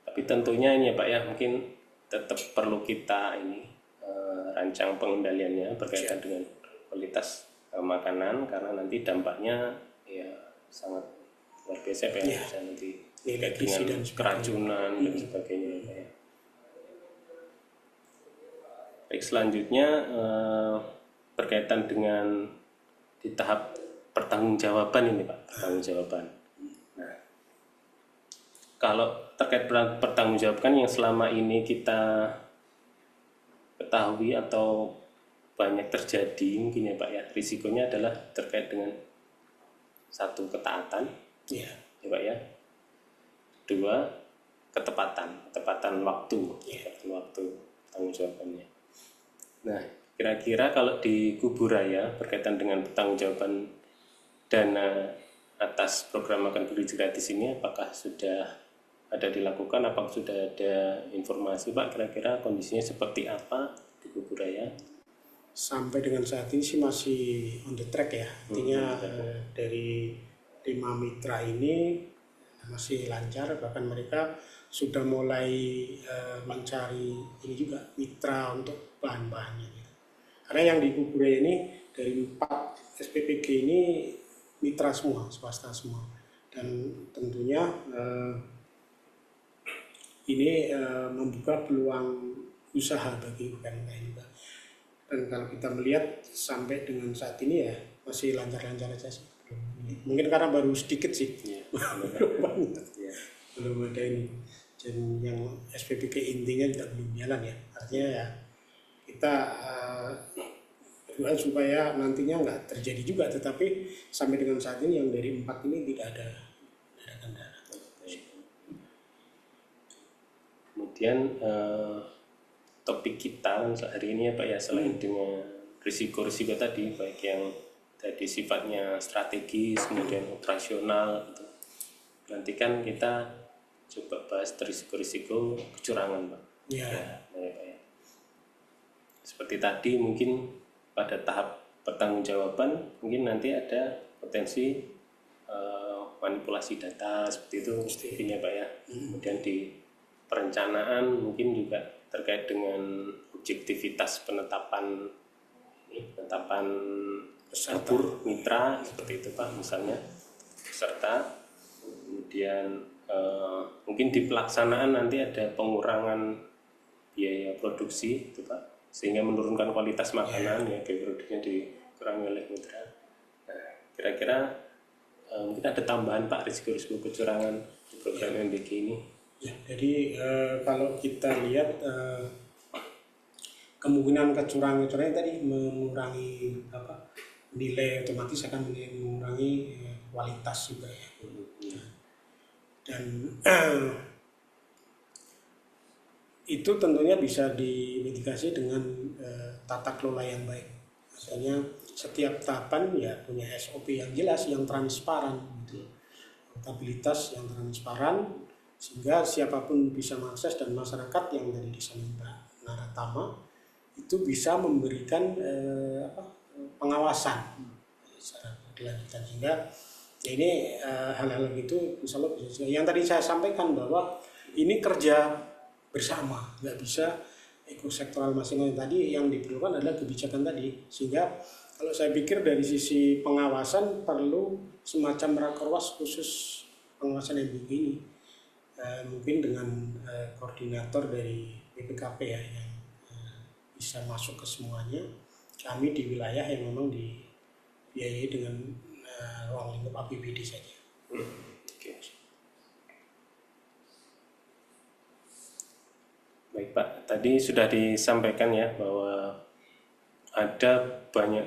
Tapi tentunya ini ya Pak ya, mungkin tetap perlu kita ini rancang pengendaliannya berkaitan dengan kualitas makanan karena nanti dampaknya ya sangat luar biasa Pak ya, bisa nanti dengan keracunan dan sebagainya Pak ya. Baik, selanjutnya berkaitan dengan di tahap pertanggungjawaban ini Pak, pertanggungjawaban. Nah, kalau terkait pertanggungjawaban yang selama ini kita ketahui atau banyak terjadi mungkin ya Pak ya, risikonya adalah terkait dengan satu ketaatan, ya Pak ya. Dua, ketepatan waktu, waktu tanggung jawabannya. Nah, kira-kira kalau di Kuburaya berkaitan dengan pertanggungjawaban dana atas program makan bergizi gratis ini, apakah sudah ada dilakukan? Apakah sudah ada informasi Pak? Kira-kira kondisinya seperti apa di Kuburaya? Sampai dengan saat ini sih masih on the track ya. Artinya dari 5 mitra ini masih lancar, bahkan mereka sudah mulai mencari ini juga mitra untuk bahan-bahannya gitu. Karena yang di Kuburaya ini dari 4 SPPG ini mitra semua, swasta semua, dan tentunya ini membuka peluang usaha bagi UMKM juga. Dan kalau kita melihat sampai dengan saat ini ya masih lancar-lancar aja sih. Mungkin karena baru sedikit sih, belum banget, belum ada ini. Dan yang SPPG intinya juga belum jalan ya. Artinya ya kita supaya nantinya nggak terjadi juga. Tetapi sampai dengan saat ini yang dari 4 ini tidak ada kendala. Kemudian topik kita hari ini ya Pak ya, selain dengan risiko-risiko tadi, baik yang tadi sifatnya strategis, kemudian operasional gitu. Nanti kan kita coba bahas risiko-risiko kecurangan Pak. Ya, Pak ya. Seperti tadi mungkin pada tahap pertanggungjawaban mungkin nanti ada potensi manipulasi data seperti itu mungkin ya Pak ya. Kemudian di perencanaan mungkin juga terkait dengan objektivitas penetapan dapur mitra seperti itu Pak, misalnya peserta. Kemudian mungkin di pelaksanaan nanti ada pengurangan biaya produksi itu Pak, sehingga menurunkan kualitas makanan ya, biaya produknya dikurangi oleh mitra. Nah, kira-kira mungkin ada tambahan Pak risiko-risiko kecurangan di program MBG ini. Ya, jadi kalau kita lihat kemungkinan kecurangan tadi mengurangi nilai, otomatis akan mengurangi kualitas juga ya. Dan itu tentunya bisa dimitigasi dengan tata kelola yang baik. Misalnya setiap tahapan ya punya SOP yang jelas, yang transparan, gitu. Akuntabilitas yang transparan, sehingga siapapun bisa mengakses, dan masyarakat yang tadi disampaikan Pak Naratama itu bisa memberikan pengawasan secara berkelanjutan, sehingga ya ini hal-hal gitu insya Allah bisa. Yang tadi saya sampaikan bahwa ini kerja bersama, nggak bisa ekosektoral masing-masing. Tadi yang diperlukan adalah kebijakan tadi, sehingga kalau saya pikir dari sisi pengawasan perlu semacam rakorwas khusus pengawasan MBG ini, mungkin dengan koordinator dari BPKP ya yang bisa masuk ke semuanya. Kami di wilayah yang memang dibiayai dengan ruang lingkup APBD saja. Oke. Baik Pak, tadi sudah disampaikan ya bahwa ada banyak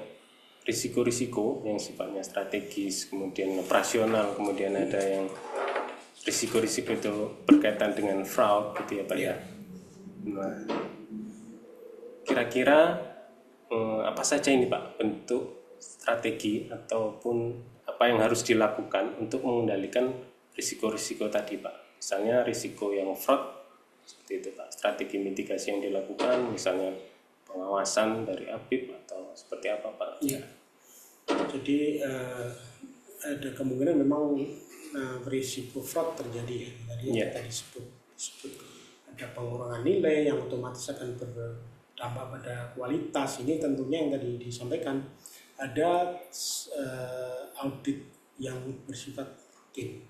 risiko-risiko yang sifatnya strategis, kemudian operasional, kemudian ada yang risiko-risiko itu berkaitan dengan fraud gitu ya Pak ya. Nah, kira-kira apa saja ini Pak bentuk strategi ataupun apa yang harus dilakukan untuk mengendalikan risiko-risiko tadi Pak? Misalnya risiko yang fraud seperti itu Pak, strategi mitigasi yang dilakukan, misalnya pengawasan dari APIP atau seperti apa Pak? Ya. Jadi ada kemungkinan memang risiko fraud terjadi ya. Tadi yang tadi disebut ada pengurangan nilai yang otomatis akan berdampak pada kualitas. Ini tentunya yang tadi disampaikan ada audit yang bersifat rutin.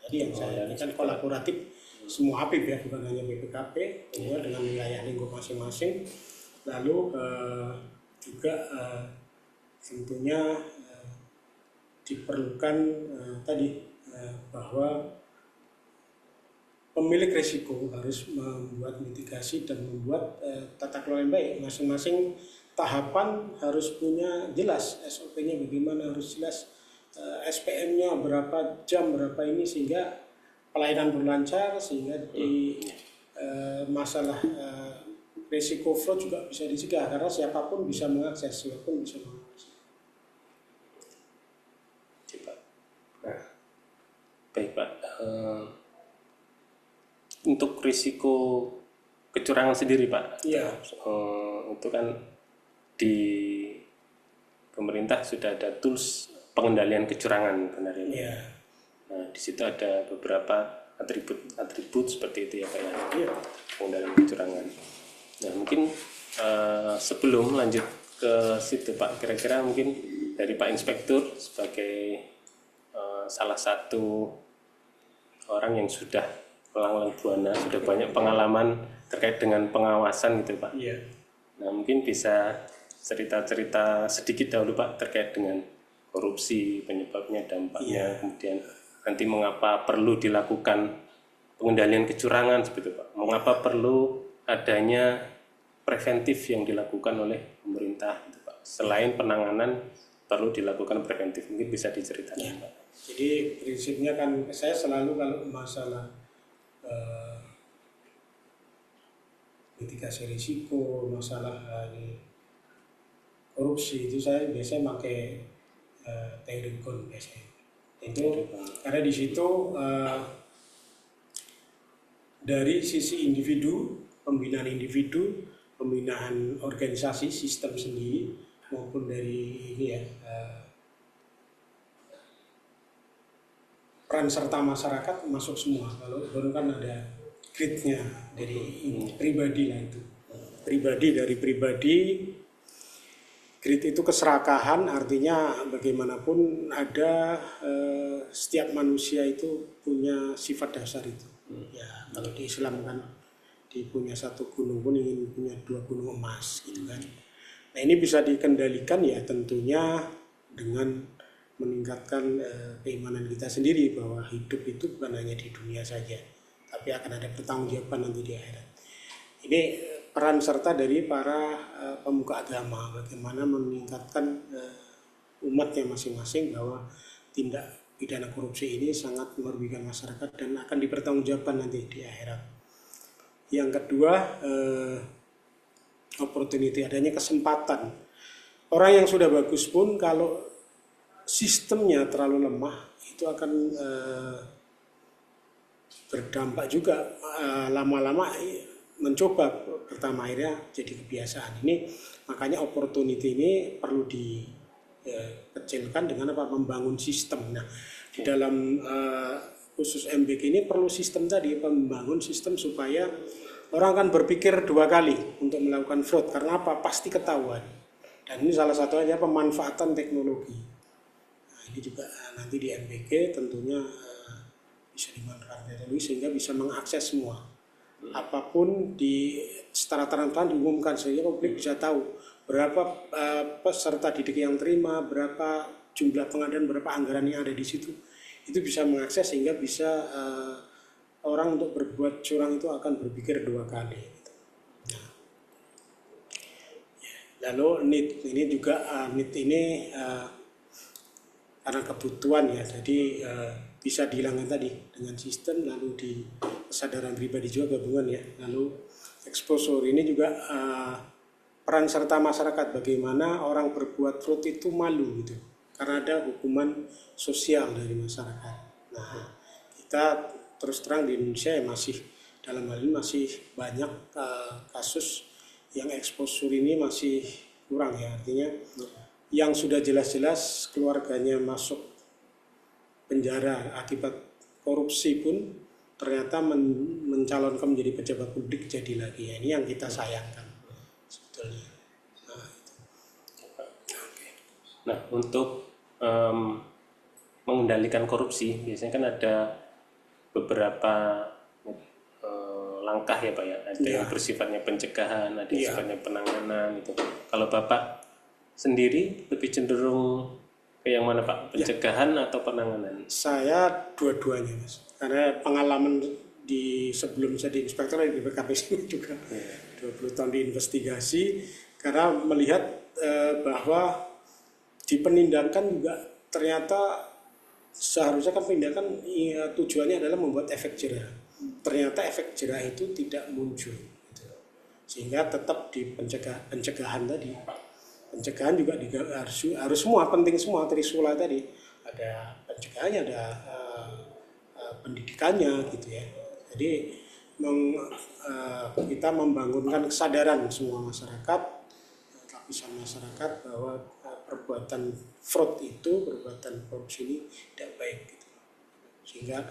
Jadi yang saya ini kan kolaboratif semua APIP ya, bukan hanya BPKP, dengan wilayah lingkup masing-masing. Lalu juga tentunya diperlukan tadi bahwa pemilik risiko harus membuat mitigasi dan membuat tata kelola yang baik. Masing-masing tahapan harus punya jelas SOP-nya bagaimana, harus jelas SPM-nya berapa jam, berapa ini, sehingga pelayanan berlancar, sehingga di masalah risiko fraud juga bisa dicegah karena siapapun bisa mengakses, siapapun bisa mengakses. Nah, baik Pak. Untuk risiko kecurangan sendiri Pak, itu kan di pemerintah sudah ada tools pengendalian kecurangan benar ini. Nah, di situ ada beberapa atribut seperti itu ya Pak ya, pengendalian kecurangan. Nah, mungkin sebelum lanjut ke situ Pak, kira-kira mungkin dari Pak Inspektur sebagai salah satu orang yang sudah melanglang buana, sudah banyak pengalaman terkait dengan pengawasan gitu Pak. Nah, mungkin bisa cerita-cerita sedikit dahulu Pak terkait dengan korupsi, penyebabnya, dampaknya, kemudian nanti mengapa perlu dilakukan pengendalian kecurangan seperti itu Pak. Mengapa perlu adanya preventif yang dilakukan oleh pemerintah gitu Pak. Selain penanganan perlu dilakukan preventif. Mungkin bisa diceritakan Pak. Jadi prinsipnya kan saya selalu kalau masalah mitigasi risiko, masalah korupsi itu saya biasanya pakai teori GON biasanya. Itu karena di situ dari sisi individu, pembinaan organisasi, sistem sendiri, maupun dari ini ya peran serta masyarakat masuk semua. Kalau baru kan ada gridnya dari pribadi lah itu. Pribadi, grid itu keserakahan, artinya bagaimanapun ada setiap manusia itu punya sifat dasar itu. Ya, kalau di Islam kan punya satu gunung pun ingin punya 2 gunung emas gitu kan. Nah, ini bisa dikendalikan ya tentunya dengan meningkatkan keimanan kita sendiri bahwa hidup itu bukan hanya di dunia saja, tapi akan ada pertanggungjawaban nanti di akhirat. Ini peran serta dari para pemuka agama, bagaimana meningkatkan umatnya masing-masing bahwa tindak pidana korupsi ini sangat merugikan masyarakat dan akan dipertanggungjawabkan nanti di akhirat. Yang kedua, opportunity, adanya kesempatan. Orang yang sudah bagus pun kalau sistemnya terlalu lemah itu akan berdampak juga lama-lama mencoba, pertama akhirnya jadi kebiasaan. Ini makanya opportunity ini perlu dikecilkan dengan apa? Membangun sistem. Nah, di dalam khusus MBG ini perlu sistem tadi, membangun sistem supaya orang akan berpikir 2 kali untuk melakukan fraud. Karena apa? Pasti ketahuan. Dan ini salah satunya pemanfaatan teknologi. Nah, ini juga nanti di MBG tentunya bisa dimanfaatkan teknologi sehingga bisa mengakses semua. Apapun secara transparan diumumkan sehingga publik bisa tahu berapa peserta didik yang terima, berapa jumlah pengadaan, berapa anggaran yang ada di situ. Itu bisa mengakses sehingga bisa orang untuk berbuat curang itu akan berpikir 2 kali. Nah, lalu NIT ini juga NIT ini karena kebutuhan ya, jadi bisa dihilangkan tadi dengan sistem, lalu di kesadaran pribadi juga gabungan ya, lalu exposure ini juga peran serta masyarakat, bagaimana orang berbuat fraud itu malu gitu, karena ada hukuman sosial dari masyarakat. Nah, kita terus terang di Indonesia ya masih dalam hal ini masih banyak kasus yang exposure ini masih kurang ya, artinya yang sudah jelas-jelas keluarganya masuk penjara akibat korupsi pun ternyata mencalonkan menjadi pejabat publik jadi lagi ya, ini yang kita sayangkan sebetulnya. Nah, untuk mengendalikan korupsi biasanya kan ada beberapa langkah ya Pak ya, ada yang bersifatnya pencegahan, ada yang sifatnya penanganan gitu. Kalau Bapak sendiri lebih cenderung ke yang mana Pak, pencegahan atau penanganan? Saya dua-duanya Mas, karena pengalaman di sebelum jadi inspektor di BKP juga 20 tahun di investigasi, karena melihat bahwa di penindakan juga ternyata seharusnya kan penindakan tujuannya adalah membuat efek jerah. Ternyata efek jerah itu tidak muncul, gitu. Sehingga tetap di pencegahan tadi. Pencegahan juga harus semua, penting semua, trisula tadi. Ada pencegahannya, ada pendidikannya gitu ya. Jadi kita membangunkan kesadaran semua masyarakat, lapisan masyarakat bahwa perbuatan fraud itu, perbuatan korupsi ini tidak baik gitu. Sehingga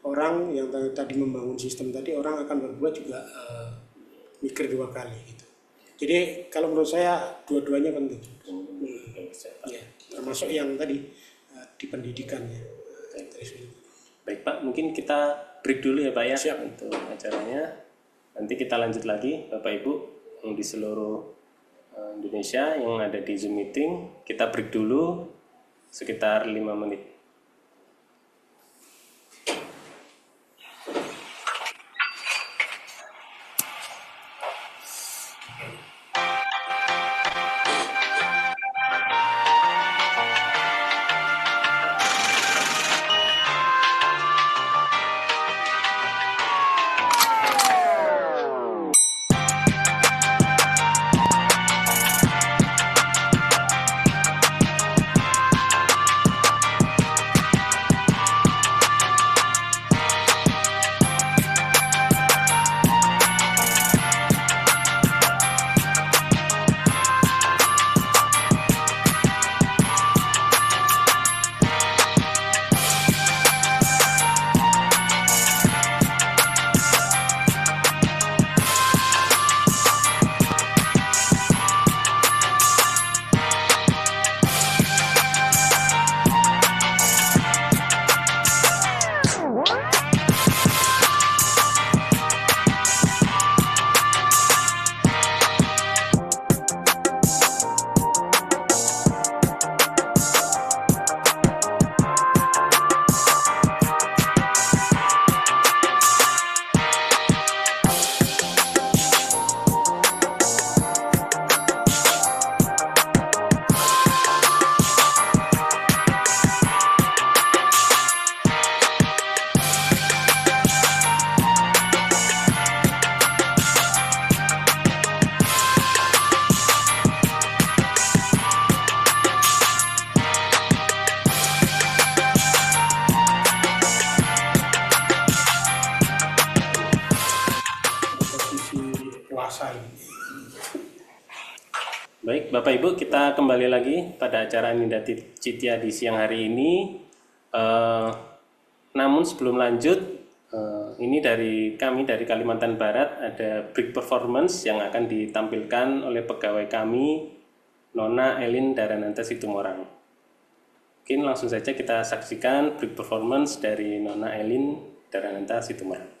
orang yang tadi membangun sistem tadi, orang akan berbuat juga mikir 2 kali gitu. Jadi kalau menurut saya dua-duanya penting. Ya, termasuk yang tadi di pendidikannya. Baik Pak, mungkin kita break dulu ya Pak ya. Siap. Untuk acaranya. Nanti kita lanjut lagi Bapak Ibu yang di seluruh Indonesia yang ada di Zoom meeting. Kita break dulu sekitar 5 menit. Baik, Bapak Ibu, kita kembali lagi pada acara Ninda Citya di siang hari ini. Namun sebelum lanjut, Ini dari kami dari Kalimantan Barat, ada break performance yang akan ditampilkan oleh pegawai kami, Nona Elin Darananta Situmorang. Mungkin langsung saja kita saksikan break performance dari Nona Elin Darananta Situmorang.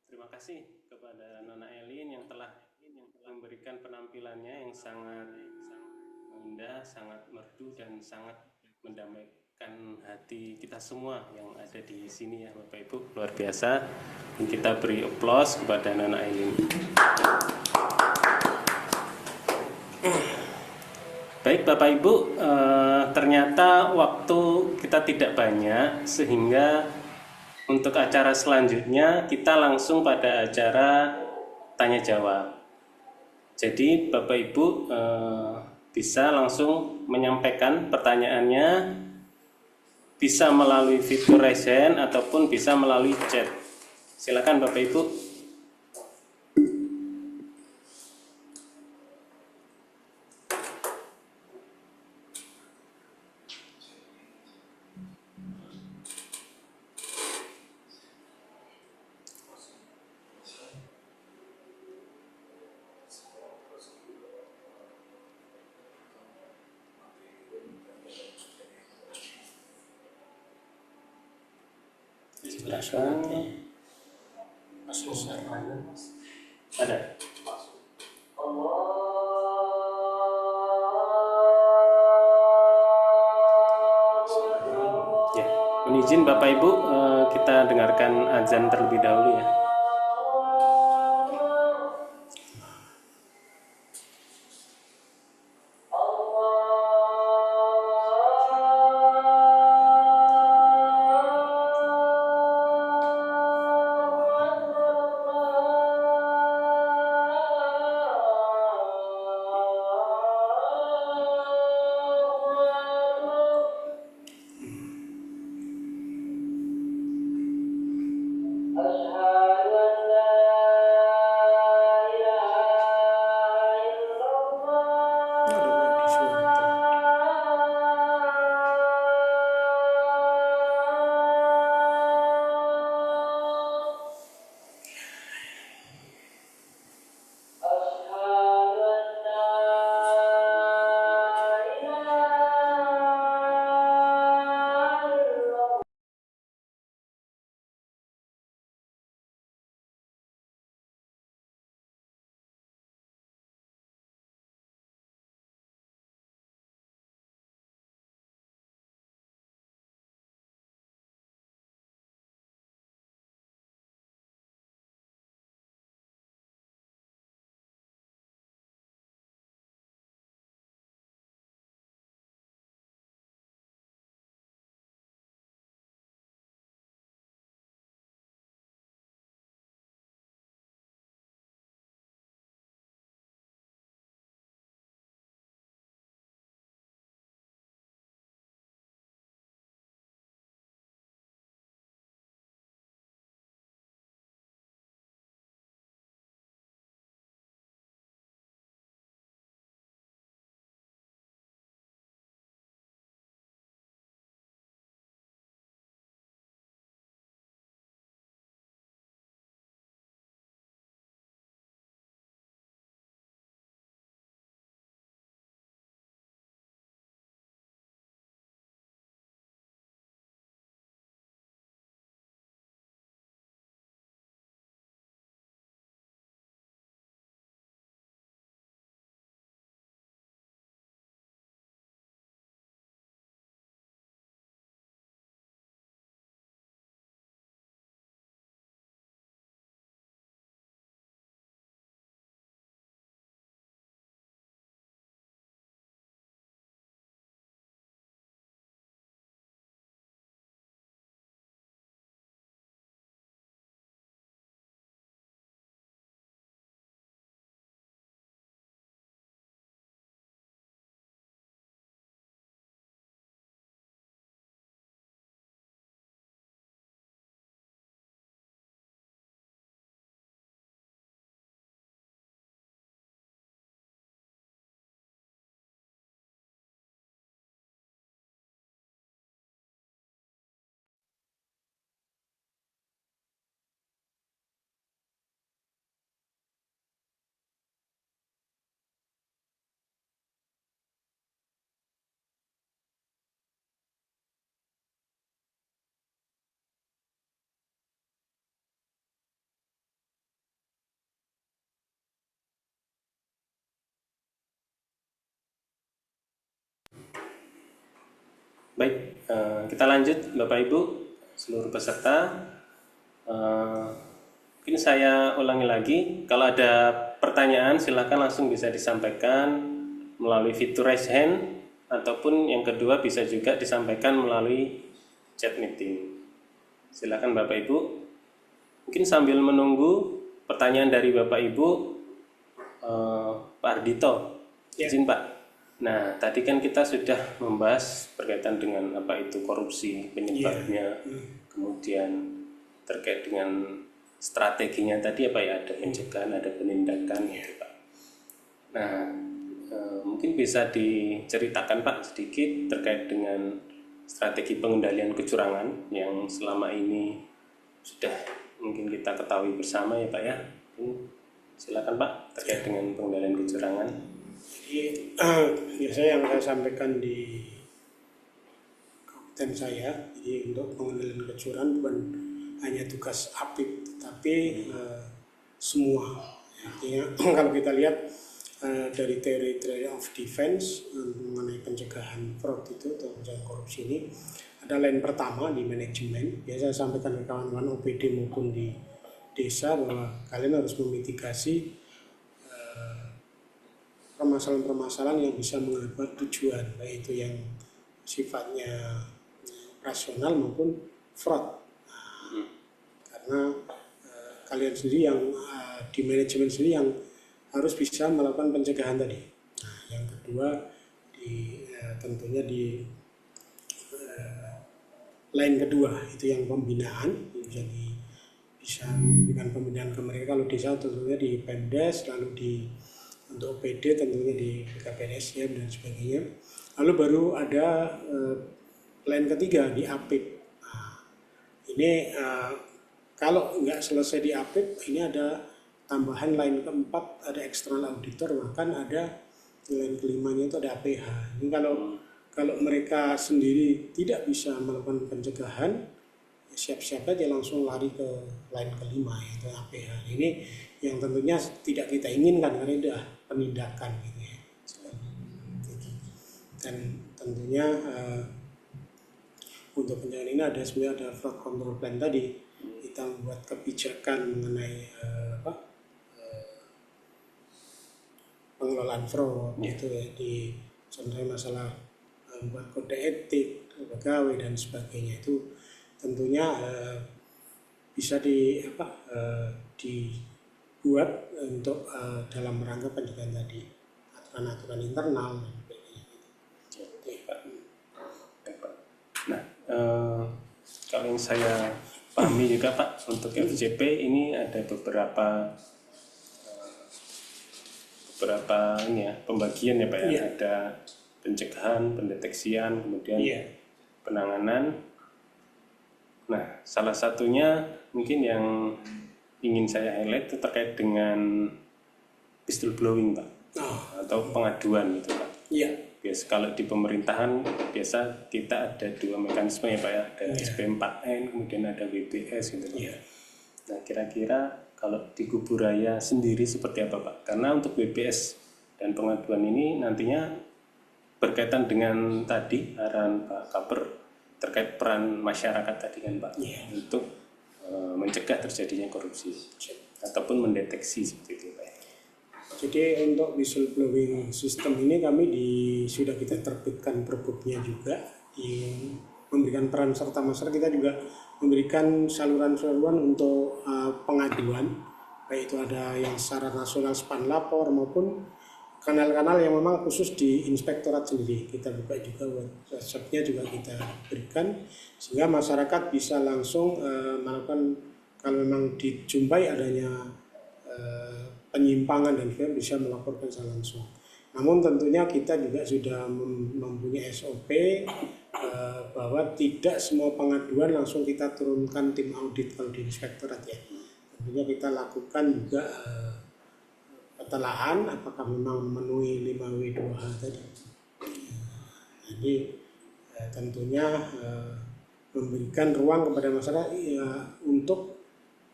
Terima kasih kepada Nona Elin yang telah memberikan penampilannya yang sangat indah, sangat merdu dan sangat hati kita semua yang ada di sini ya Bapak Ibu, luar biasa. Dan kita beri aplaus kepada Nana Aileen. Baik Bapak Ibu, ternyata waktu kita tidak banyak sehingga untuk acara selanjutnya kita langsung pada acara tanya jawab. Jadi Bapak Ibu bisa langsung menyampaikan pertanyaannya, bisa melalui fitur raise hand ataupun bisa melalui chat. Silakan Bapak Ibu. Silakan. Ada. Ya, mohon izin Bapak Ibu, kita dengarkan azan terlebih dahulu ya. Baik, kita lanjut Bapak Ibu seluruh peserta. Mungkin saya ulangi lagi, kalau ada pertanyaan silakan langsung bisa disampaikan melalui fitur raise hand, ataupun yang kedua bisa juga disampaikan melalui chat meeting. Silakan Bapak Ibu. Mungkin sambil menunggu pertanyaan dari Bapak Ibu, Pak Ardito, izin Pak. Nah, tadi kan kita sudah membahas berkaitan dengan apa itu korupsi, penyebabnya, kemudian terkait dengan strateginya tadi apa ya, ada pencegahan, ada penindakan gitu Pak. Nah, mungkin bisa diceritakan Pak sedikit terkait dengan strategi pengendalian kecurangan yang selama ini sudah mungkin kita ketahui bersama ya Pak ya. Silakan Pak terkait dengan pengendalian kecurangan. Jadi biasanya yang saya sampaikan di kabupaten saya, jadi untuk pengendalian kecurangan bukan hanya tugas APIP, tetapi semua. Artinya kalau kita lihat dari teori of defense mengenai pencegahan fraud itu atau pencegahan korupsi ini, ada line pertama di manajemen. Biasa saya sampaikan ke kawan-kawan OPD maupun di desa bahwa kalian harus memitigasi permasalahan-permasalahan yang bisa menghambat tujuan, baik itu yang sifatnya operasional maupun fraud. Karena kalian sendiri yang di manajemen sendiri yang harus bisa melakukan pencegahan tadi. Nah, yang kedua tentunya di line kedua itu yang pembinaan, jadi bisa memberikan pembinaan ke mereka. Kalau desa tentunya di Pemdes, lalu untuk OPD tentunya di BKPNS dan sebagainya. Lalu baru ada line ketiga di APIP. Nah, ini kalau nggak selesai di APIP, ini ada tambahan line keempat, ada external auditor, bahkan ada line kelimanya itu ada APH. Ini kalau mereka sendiri tidak bisa melakukan pencegahan, siap-siap aja langsung lari ke line kelima yaitu APH. Ini yang tentunya tidak kita inginkan karena itu penindakan gitu ya. Dan tentunya untuk pencegahan ini sebenarnya ada fraud control plan tadi. Kita membuat kebijakan mengenai pengelolaan fraud itu ya, di contohnya masalah membuat kode etik pegawai dan sebagainya, itu tentunya bisa dibuat untuk dalam rangka pencegahan tadi, aturan-aturan internal dan sebagainya. Nah, kalau yang saya pahami juga Pak, untuk FJP ini ada beberapa ini ya, pembagian ya Pak ya. Ada pencegahan, pendeteksian, kemudian penanganan. Nah, salah satunya mungkin yang ingin saya highlight itu terkait dengan whistleblowing Pak, atau pengaduan gitu Pak. Iya. Biasa kalau di pemerintahan biasa kita ada dua mekanisme ya Pak ya, ada SP4N, kemudian ada WBS gitu Pak. Nah, kira-kira kalau di Kuburaya sendiri seperti apa Pak? Karena untuk WBS dan pengaduan ini nantinya berkaitan dengan tadi arahan Pak Kaper terkait peran masyarakat tadi kan Pak, untuk mencegah terjadinya korupsi ataupun mendeteksi seperti itu Pak. Jadi untuk whistleblowing system ini kami sudah kita terbitkan perbuknya juga, memberikan peran serta masyarakat. Kita juga memberikan saluran-saluran untuk pengaduan, baik itu ada yang secara nasional SPAN lapor maupun kanal-kanal yang memang khusus di inspektorat sendiri. Kita buka juga website-nya juga kita berikan, sehingga masyarakat bisa langsung melakukan, kalau memang dijumpai adanya penyimpangan dan sebagainya, bisa melaporkan secara langsung. Namun tentunya kita juga sudah mempunyai SOP bahwa tidak semua pengaduan langsung kita turunkan tim audit kalau di inspektorat ya. Tentunya kita lakukan juga petelaan apakah memang memenuhi 5W2H tadi. Jadi tentunya memberikan ruang kepada masyarakat untuk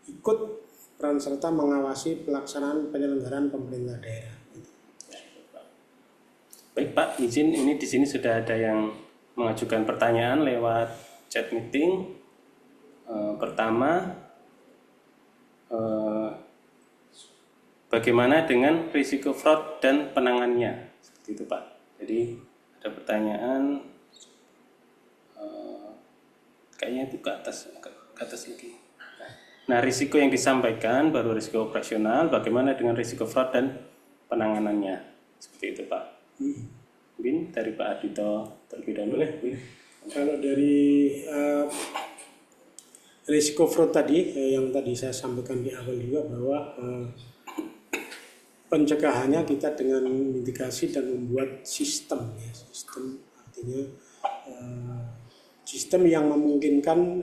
ikut peran serta mengawasi pelaksanaan penyelenggaraan pemerintah daerah. Baik Pak, izin ini di sini sudah ada yang mengajukan pertanyaan lewat chat meeting. Pertama, bagaimana dengan risiko fraud dan penanganannya? Seperti itu Pak. Jadi ada pertanyaan, kayaknya itu ke atas lagi. Nah, risiko yang disampaikan baru risiko operasional, bagaimana dengan risiko fraud dan penanganannya? Seperti itu Pak. Mungkin dari Pak Ardhito terlebih dahulu. Kalau dari risiko fraud tadi, yang tadi saya sampaikan di awal juga bahwa pencegahannya kita dengan mitigasi dan membuat sistem, ya. Sistem artinya sistem yang memungkinkan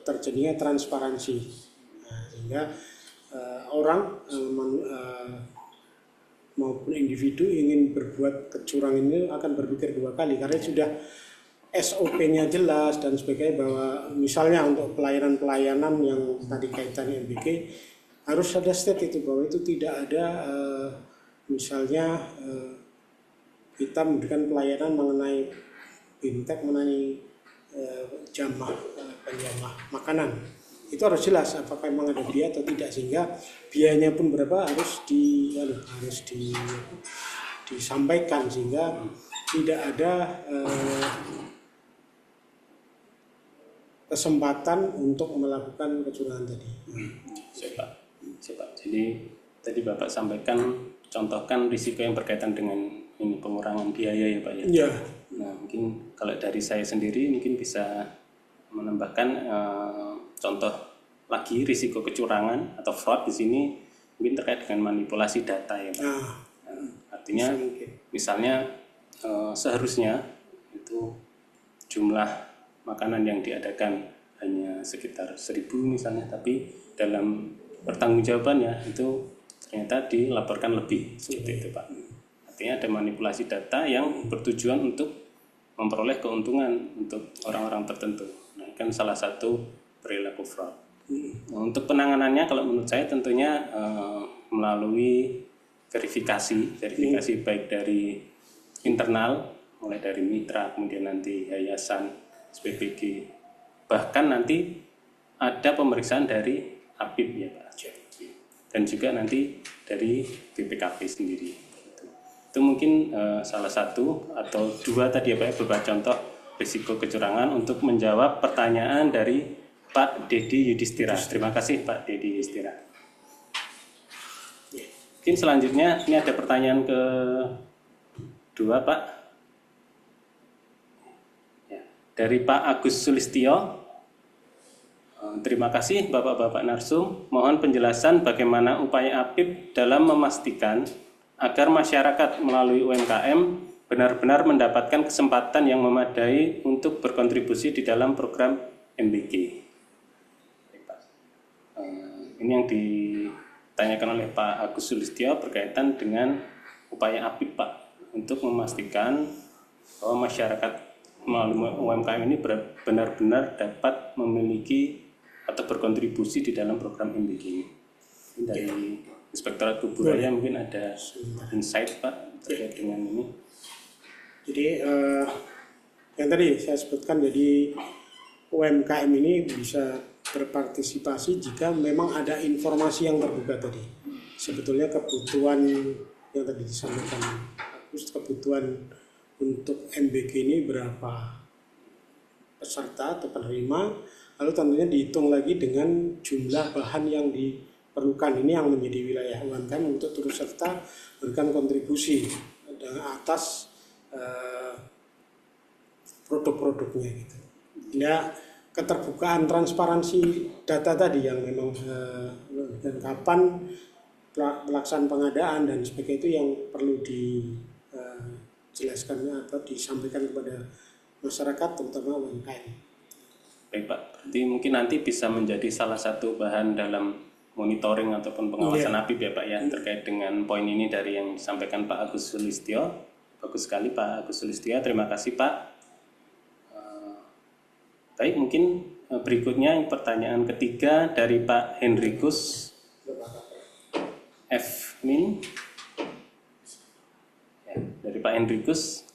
terjadinya transparansi, sehingga orang maupun individu ingin berbuat kecurangan ini akan berpikir dua kali karena sudah SOP-nya jelas dan sebagainya, bahwa misalnya untuk pelayanan-pelayanan yang tadi kaitannya MBG harus ada state itu, bahwa itu tidak ada misalnya kita memberikan pelayanan mengenai fintech, mengenai jamah penjamah makanan, itu harus jelas apakah memang ada biaya atau tidak, sehingga biayanya pun berapa harus disampaikan sehingga tidak ada kesempatan untuk melakukan kecurangan tadi. Siapa? Jadi tadi Bapak sampaikan, contohkan risiko yang berkaitan dengan ini pengurangan biaya ya Pak ya. Ya. Nah, mungkin kalau dari saya sendiri mungkin bisa menambahkan contoh lagi risiko kecurangan atau fraud di sini mungkin terkait dengan manipulasi data ya Pak. Artinya misalnya seharusnya itu jumlah makanan yang diadakan hanya sekitar 1.000 misalnya, tapi dalam pertanggungjawabannya itu ternyata dilaporkan lebih, seperti itu Pak. Artinya ada manipulasi data yang bertujuan untuk memperoleh keuntungan untuk orang-orang tertentu. Nah, kan salah satu perilaku fraud. Nah, untuk penanganannya kalau menurut saya tentunya melalui verifikasi baik dari internal, mulai dari mitra, kemudian nanti yayasan, SPBG, bahkan nanti ada pemeriksaan dari APIP ya Pak, dan juga nanti dari BPKP sendiri. Itu mungkin salah satu atau dua tadi ya Pak, beberapa contoh risiko kecurangan untuk menjawab pertanyaan dari Pak Dedi Yudhistira. Terima kasih Pak Dedi Yudhistira. Mungkin selanjutnya ini ada pertanyaan kedua Pak, dari Pak Agus Sulistyo. Terima kasih Bapak-Bapak Narsum. Mohon penjelasan bagaimana upaya APIP dalam memastikan agar masyarakat melalui UMKM benar-benar mendapatkan kesempatan yang memadai untuk berkontribusi di dalam program MBG. Ini yang ditanyakan oleh Pak Agus Sulistyo berkaitan dengan upaya APIP Pak untuk memastikan bahwa masyarakat melalui UMKM ini benar-benar dapat memiliki atau berkontribusi di dalam program MBG ini. Dari Inspektorat Kuburaya mungkin ada insight Pak terkait dengan ini. Jadi yang tadi saya sebutkan, jadi UMKM ini bisa berpartisipasi jika memang ada informasi yang terbuka tadi. Sebetulnya kebutuhan yang tadi disampaikan Agus, kebutuhan untuk MBG ini berapa peserta atau penerima, lalu tentunya dihitung lagi dengan jumlah bahan yang diperlukan. Ini yang menjadi wilayah UMKM untuk turut serta berikan kontribusi atas produk-produknya gitu. Ya, keterbukaan transparansi data tadi yang memang dan kapan pelaksanaan pengadaan dan sebagainya itu yang perlu dijelaskan atau disampaikan kepada masyarakat terutama UMKM. Baik Pak, berarti mungkin nanti bisa menjadi salah satu bahan dalam monitoring ataupun pengawasan APIP ya Pak ya, terkait dengan poin ini dari yang disampaikan Pak Agus Sulistyo. Bagus sekali Pak Agus Sulistyo, terima kasih Pak. Baik, mungkin berikutnya pertanyaan ketiga dari Pak Henrikus F. Min. Ya, dari Pak Henrikus,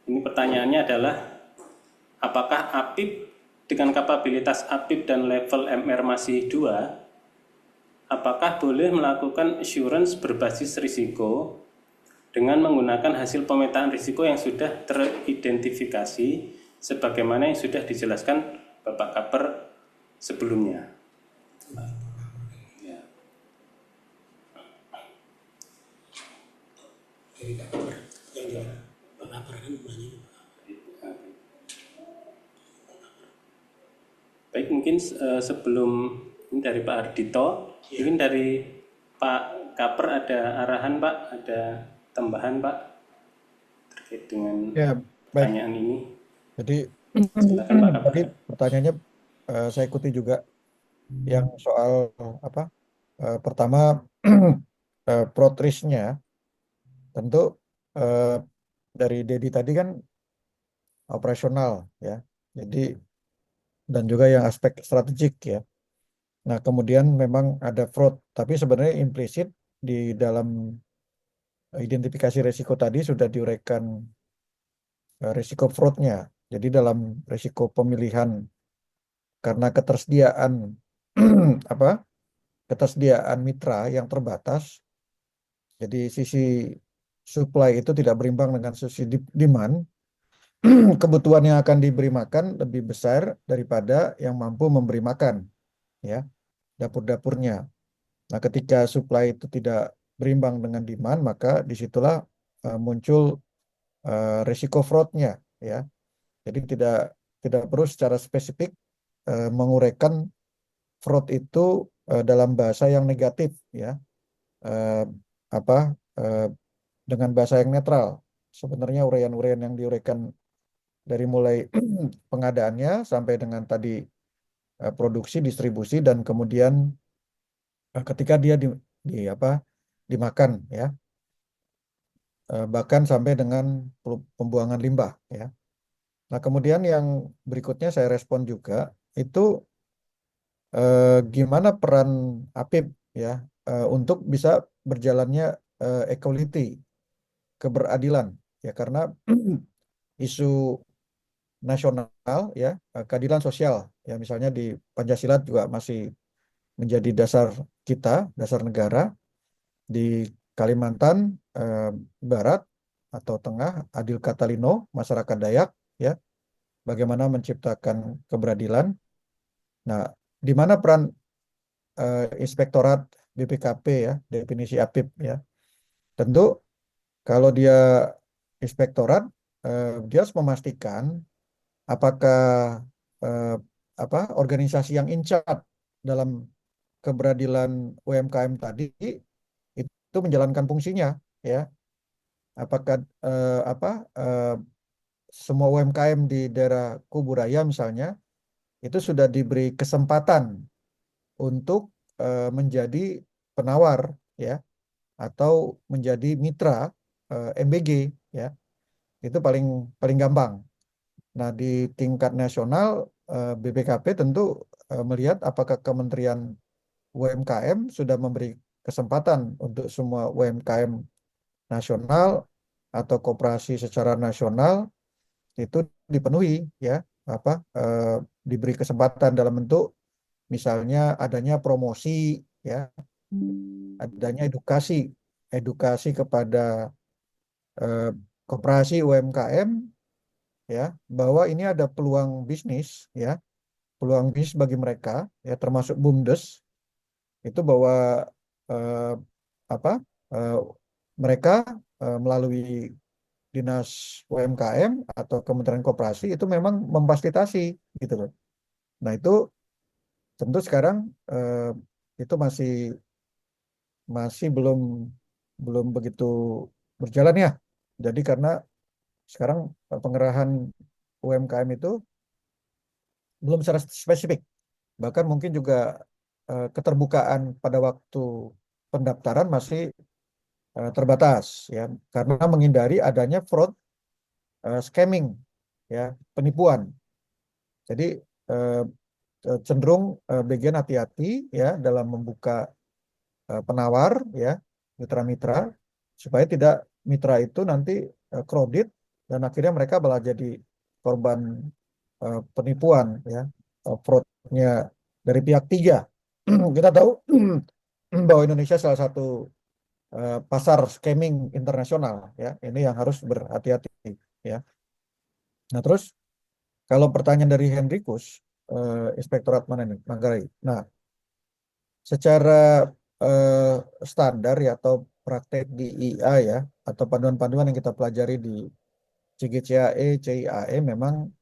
ini pertanyaannya adalah apakah APIP dengan kapabilitas APIP dan level MR masih 2, apakah boleh melakukan assurance berbasis risiko dengan menggunakan hasil pemetaan risiko yang sudah teridentifikasi sebagaimana yang sudah dijelaskan Bapak Kaper sebelumnya. Ya. Jadi tak kabar yang dia Pak Kabar kan namanya. Baik, mungkin sebelum ini dari Pak Ardito, mungkin dari Pak Kaper ada arahan Pak, ada tambahan Pak terkait dengan Ya, baik. pertanyaan ini. Jadi Silakan Pak Kaper. tadi pertanyaannya saya ikuti juga yang soal apa? Pertama fraud risk-nya tentu dari Dedi tadi kan operasional ya. Jadi dan juga yang aspek strategik ya. Nah, kemudian memang ada fraud, tapi sebenarnya implisit di dalam identifikasi risiko tadi sudah diuraikan risiko fraudnya. Jadi dalam risiko pemilihan karena ketersediaan apa? Ketersediaan mitra yang terbatas. Jadi sisi supply itu tidak berimbang dengan sisi demand. Kebutuhan yang akan diberi makan lebih besar daripada yang mampu memberi makan, ya, dapur-dapurnya. Nah, ketika supply itu tidak berimbang dengan demand, maka disitulah muncul risiko fraudnya, ya. Jadi tidak perlu secara spesifik menguraikan fraud itu dalam bahasa yang negatif, ya, eh, apa dengan bahasa yang netral. Sebenarnya uraian-uraian yang diuraikan dari mulai pengadaannya sampai dengan tadi produksi, distribusi, dan kemudian ketika dia dimakan, ya, bahkan sampai dengan pembuangan limbah, ya. Nah, kemudian yang berikutnya saya respon juga itu gimana peran APIP ya untuk bisa berjalannya equality, keberadilan, ya, karena isu nasional ya, keadilan sosial ya, misalnya di Pancasila juga masih menjadi dasar kita, dasar negara. Di Kalimantan Barat atau Tengah, Adil Katalino, masyarakat Dayak, ya, bagaimana menciptakan keberadilan. Nah, di mana peran Inspektorat BPKP ya, definisi APIP ya. Tentu kalau dia inspektorat, dia harus memastikan apakah eh, organisasi yang in charge dalam keberadilan UMKM tadi itu menjalankan fungsinya, ya. Apakah eh, semua UMKM di daerah Kuburaya misalnya itu sudah diberi kesempatan untuk menjadi penawar, ya, atau menjadi mitra MBG, ya. Itu paling paling gampang. Nah, di tingkat nasional BPKP tentu melihat apakah Kementerian UMKM sudah memberi kesempatan untuk semua UMKM nasional atau koperasi secara nasional itu dipenuhi, ya, diberi kesempatan dalam bentuk misalnya adanya promosi, ya, adanya edukasi edukasi kepada eh, koperasi UMKM, ya, bahwa ini ada peluang bisnis, ya, peluang bisnis bagi mereka, ya, termasuk BUMDes itu bahwa eh, apa eh, mereka melalui Dinas UMKM atau Kementerian Koperasi itu memang memfasilitasi gitu loh. Nah, itu tentu sekarang itu masih masih belum belum begitu berjalan ya. Jadi karena sekarang pengerahan UMKM itu belum secara spesifik. Bahkan mungkin juga keterbukaan pada waktu pendaftaran masih terbatas ya, karena menghindari adanya fraud, scamming, ya, penipuan. Jadi eh, cenderung bagian hati-hati ya dalam membuka penawar ya, mitra-mitra, supaya tidak mitra itu nanti kredit dan akhirnya mereka malah jadi korban penipuan, ya, fraudnya dari pihak tiga. Kita tahu bahwa Indonesia salah satu pasar scamming internasional, ya. Ini yang harus berhati-hati, ya. Nah, terus kalau pertanyaan dari Henrikus, Inspektorat mana ini, Manggarai. Nah, secara eh, standar, ya, atau praktek di IA, ya, atau panduan-panduan yang kita pelajari di CGCAE, CIAE, memang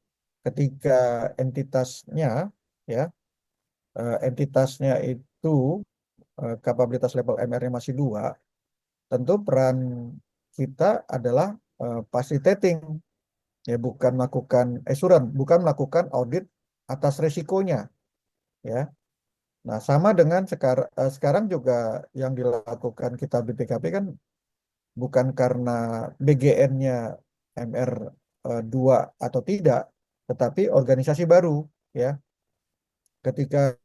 ketika entitasnya, ya, entitasnya itu kapabilitas level MR-nya masih 2, tentu peran kita adalah facilitating, ya, bukan melakukan bukan melakukan audit atas resikonya, ya. Nah, sama dengan sekarang juga yang dilakukan kita BPKP kan bukan karena BGN-nya MR 2 atau tidak, tetapi organisasi baru, ya. Ketika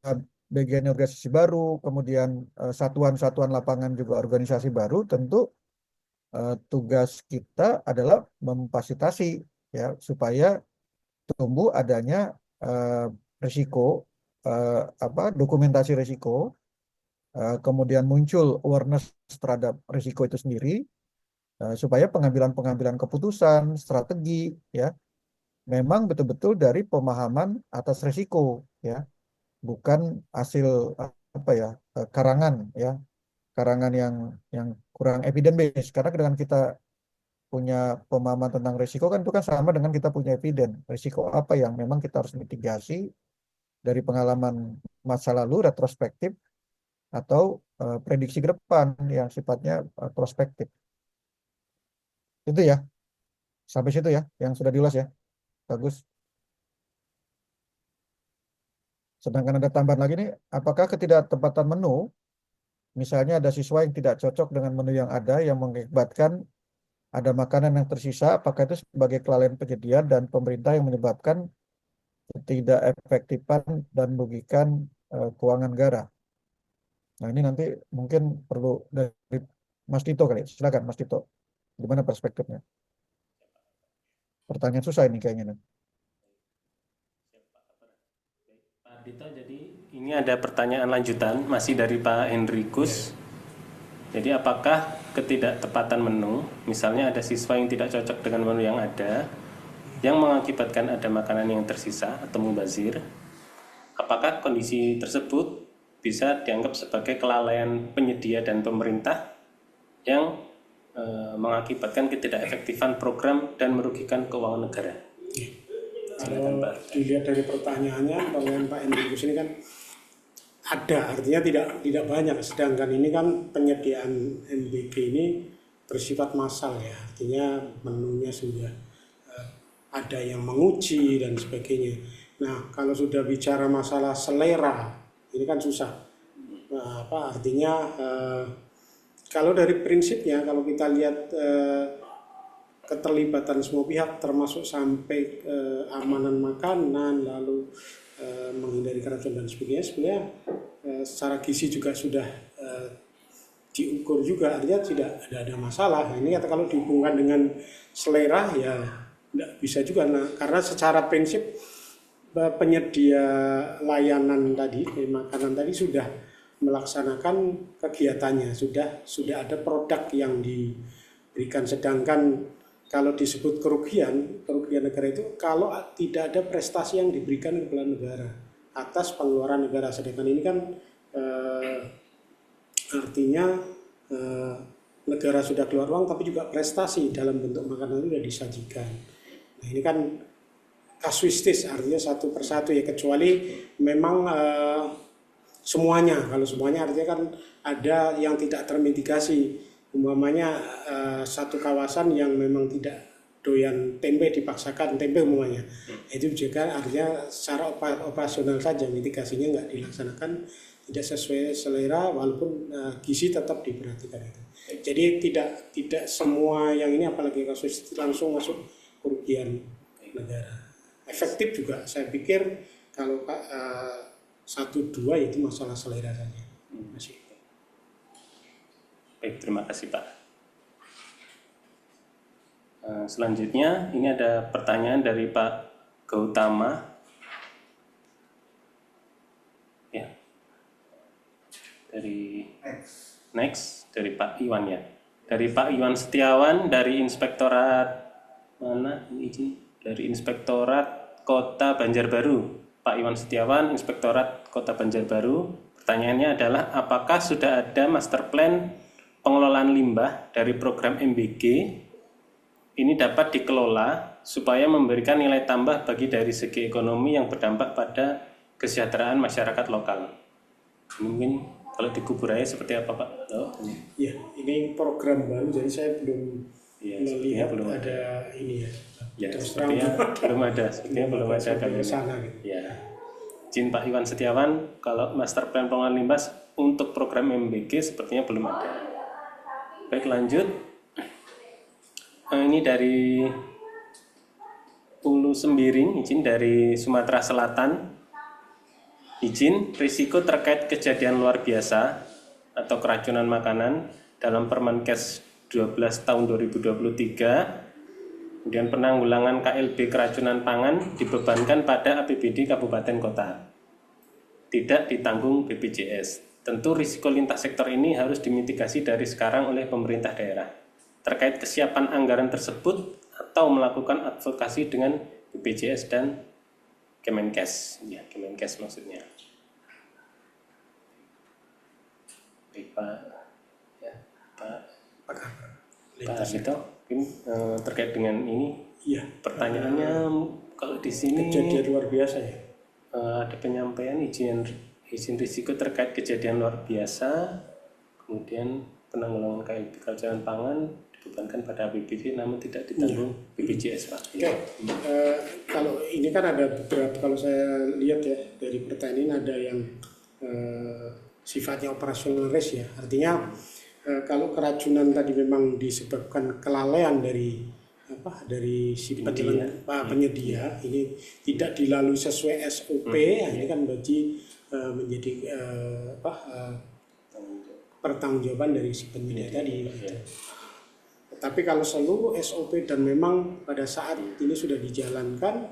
BGN organisasi baru, kemudian satuan-satuan lapangan juga organisasi baru, tentu tugas kita adalah memfasilitasi, ya, supaya tumbuh adanya eh, risiko, dokumentasi risiko, kemudian muncul awareness terhadap risiko itu sendiri, supaya pengambilan-pengambilan keputusan, strategi, ya, memang betul-betul dari pemahaman atas risiko, ya, bukan hasil apa ya, karangan, ya, karangan yang kurang evidence base. Karena dengan kita punya pemahaman tentang risiko kan itu kan sama dengan kita punya evidence risiko apa yang memang kita harus mitigasi dari pengalaman masa lalu retrospektif atau prediksi ke depan yang sifatnya prospektif. Itu ya, sampai situ ya yang sudah diulas ya. Bagus. Sedangkan ada tambahan lagi nih, apakah ketidaktepatan menu, misalnya ada siswa yang tidak cocok dengan menu yang ada yang mengakibatkan ada makanan yang tersisa, apakah itu sebagai kelalaian penyedia dan pemerintah yang menyebabkan ketidakefektifan dan merugikan keuangan negara? Nah, ini nanti mungkin perlu dari Mas Tito kali. Silakan Mas Tito. Gimana perspektifnya? Pertanyaan susah ini kayaknya nih. Pak Dito, jadi ini ada pertanyaan lanjutan masih dari Pak Henrikus. Jadi apakah ketidaktepatan menu, misalnya ada siswa yang tidak cocok dengan menu yang ada, yang mengakibatkan ada makanan yang tersisa atau mubazir, apakah kondisi tersebut bisa dianggap sebagai kelalaian penyedia dan pemerintah yang mengakibatkan ketidakefektifan program dan merugikan keuangan negara? Kalau dilihat dari pertanyaannya, pertanyaan Pak Enrikus ini kan ada, artinya tidak banyak. Sedangkan ini kan penyediaan MBG ini bersifat massal, ya, artinya menunya sudah ada yang menguji dan sebagainya. Nah, kalau sudah bicara masalah selera, ini kan susah. Nah, artinya kalau dari prinsipnya, kalau kita lihat keterlibatan semua pihak, termasuk sampai keamanan makanan, lalu menghindari keracunan dan sebagainya, sebenarnya secara gizi juga sudah diukur juga, artinya tidak ada masalah. Nah, ini kalau dihubungkan dengan selera, ya tidak bisa juga. Nah, karena secara prinsip penyedia layanan tadi, makanan tadi sudah melaksanakan kegiatannya, sudah ada produk yang diberikan. Sedangkan kalau disebut kerugian negara itu kalau tidak ada prestasi yang diberikan kepada negara atas pengeluaran negara. Sedangkan ini kan artinya negara sudah keluar uang, tapi juga prestasi dalam bentuk makanan itu sudah disajikan. Nah, ini kan kasuistis, artinya satu persatu, ya, kecuali memang semuanya. Kalau semuanya artinya kan ada yang tidak termitigasi. Umpamanya satu kawasan yang memang tidak doyan tempe dipaksakan tempe umpamanya, itu juga artinya secara operasional saja mitigasinya nggak dilaksanakan, tidak sesuai selera, walaupun gizi tetap diperhatikan itu. Jadi tidak semua yang ini, apalagi kasus langsung masuk kerugian negara. Efektif juga saya pikir kalau 1-2 itu masalah selera saja. Masih. Baik, terima kasih Pak. Selanjutnya ini ada pertanyaan dari Pak Gautama. Ya, dari next dari Pak Iwan ya. Dari Pak Iwan Setiawan dari Inspektorat mana ini? Dari Inspektorat Kota Banjarbaru. Pak Iwan Setiawan, Inspektorat Kota Banjarbaru. Pertanyaannya adalah apakah sudah ada master plan pengelolaan limbah dari program MBG ini dapat dikelola supaya memberikan nilai tambah bagi dari segi ekonomi yang berdampak pada kesejahteraan masyarakat lokal. Mungkin kalau di Kuburaya seperti apa Pak? Oh, Ya, ini program baru, jadi saya belum ya, melihat belum ada ini ya. Ya, Terus terang sepertinya belum ada, belum ada sampai kali ke ini. sana gitu. Ya, izin Pak Iwan Setiawan, kalau master plan pengelolaan limbah untuk program MBG sepertinya belum ada. Baik, lanjut. Ini dari Ulu Sembiring, izin dari Sumatera Selatan. Izin risiko terkait kejadian luar biasa atau keracunan makanan dalam Permenkes 12 tahun 2023. Kemudian penanggulangan KLB keracunan pangan dibebankan pada APBD Kabupaten Kota. Tidak ditanggung BPJS. Tentu risiko lintas sektor ini harus dimitigasi dari sekarang oleh pemerintah daerah. Terkait kesiapan anggaran tersebut atau melakukan advokasi dengan BPJS dan Kemenkes. Ya, Kemenkes maksudnya. Baik Pak. Ya, Pak Sito, mungkin terkait dengan ini. Iya, Pertanyaannya kalau di sini kejadian luar biasa ya. ada penyampaian izin risiko terkait kejadian luar biasa, kemudian penanggulangan KLB keracunan pangan dibebankan pada APBD namun tidak ditanggung BPJS Pak. Oke, kalau ini kan ada beberapa, kalau saya lihat ya dari pertanyaan ini ada yang sifatnya operasional risk ya, artinya kalau keracunan tadi memang disebabkan kelalaian dari si penyedia ini tidak dilalui sesuai SOP, ini kan berarti menjadi pertanggungjawaban dari si penyedia tadi. Tapi kalau seluruh SOP dan memang pada saat ini sudah dijalankan,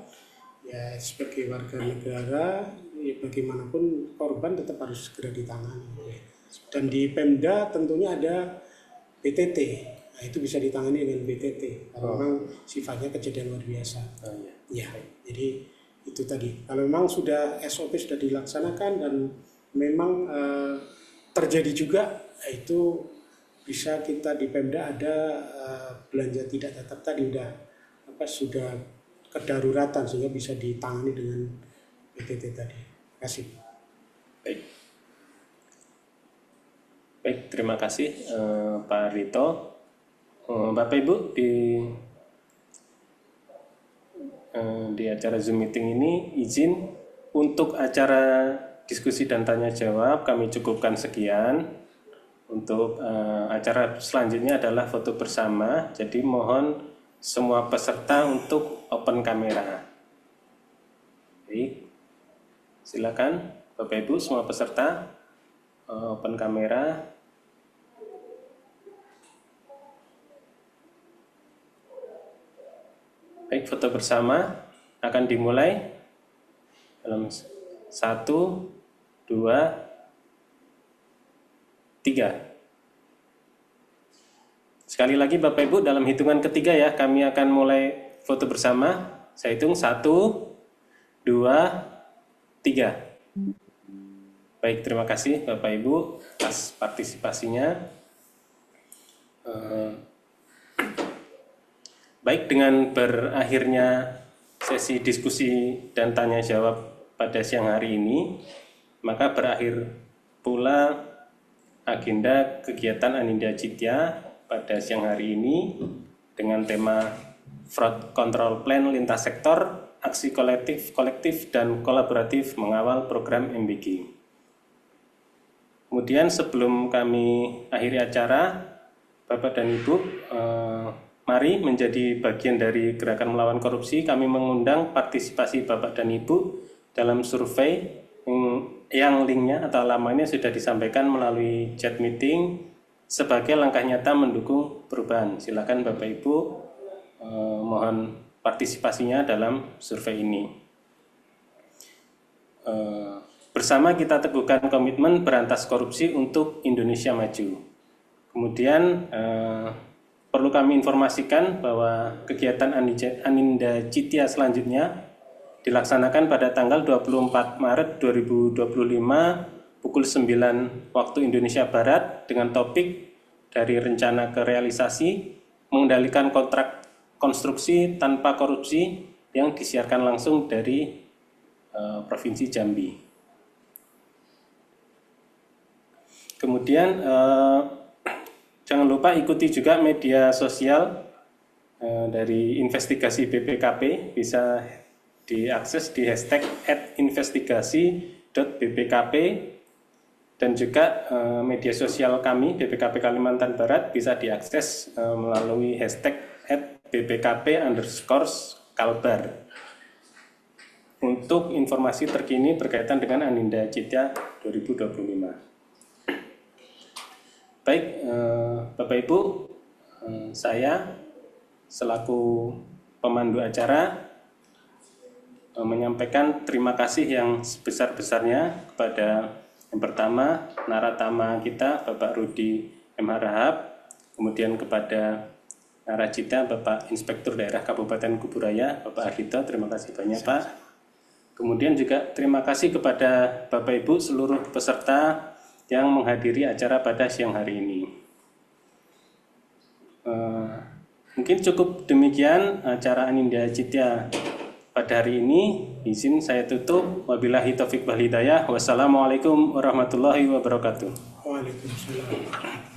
ya sebagai warga negara, ya bagaimanapun korban tetap harus segera ditangani. Dan di Pemda tentunya ada PTT, nah itu bisa ditangani dengan PTT karena memang sifatnya kejadian luar biasa. Ya, jadi itu tadi. Kalau memang sudah SOP sudah dilaksanakan dan memang terjadi juga, itu bisa kita di Pemda ada belanja tidak tetap tadi sudah kedaruratan sehingga bisa ditangani dengan PTT tadi. Terima kasih. Baik, terima kasih Pak Rito. Bapak Ibu di acara Zoom meeting ini izin untuk acara diskusi dan tanya jawab kami cukupkan sekian. Untuk acara selanjutnya adalah foto bersama, jadi mohon semua peserta untuk open kamera. Baik, silakan Bapak Ibu semua peserta open kamera. Baik, foto bersama akan dimulai dalam 1, 2, 3. Sekali lagi Bapak Ibu, dalam hitungan ketiga ya, kami akan mulai foto bersama. Saya hitung 1, 2, 3. Baik, terima kasih Bapak Ibu atas partisipasinya. Baik, dengan berakhirnya sesi diskusi dan tanya jawab pada siang hari ini, maka berakhir pula agenda kegiatan Anindya Citya pada siang hari ini dengan tema Fraud Control Plan Lintas Sektor, Aksi Kolektif dan Kolaboratif Mengawal Program MBG. Kemudian sebelum kami akhiri acara, Bapak dan Ibu, mari menjadi bagian dari gerakan melawan korupsi. Kami mengundang partisipasi Bapak dan Ibu dalam survei yang linknya atau alamatnya sudah disampaikan melalui chat meeting sebagai langkah nyata mendukung perubahan. Silakan Bapak Ibu, mohon partisipasinya dalam survei ini. Bersama kita teguhkan komitmen berantas korupsi untuk Indonesia maju. Kemudian perlu kami informasikan bahwa kegiatan Aninda Citya selanjutnya dilaksanakan pada tanggal 24 Maret 2025 pukul 9 waktu Indonesia Barat dengan topik dari rencana ke realisasi mengendalikan kontrak konstruksi tanpa korupsi yang disiarkan langsung dari Provinsi Jambi. Kemudian jangan lupa ikuti juga media sosial dari investigasi BPKP, bisa diakses di hashtag @investigasi.bpkp, dan juga media sosial kami BPKP Kalimantan Barat bisa diakses melalui hashtag @bpkp_kalbar untuk informasi terkini berkaitan dengan Aninda Citya 2025. Baik, Bapak Ibu, saya selaku pemandu acara menyampaikan terima kasih yang sebesar-besarnya kepada yang pertama naratama kita Bapak Rudi M. Harahap, kemudian kepada naracita Bapak Inspektur Daerah Kabupaten Kuburaya Bapak Ardhito, terima kasih banyak Pak. Kemudian juga terima kasih kepada Bapak Ibu seluruh peserta yang menghadiri acara pada siang hari ini. Mungkin cukup demikian acara Aninda Citya pada hari ini. Izin saya tutup. Wabillahi taufiq wal hidayah. Wassalamualaikum warahmatullahi wabarakatuh. Waalaikumsalam.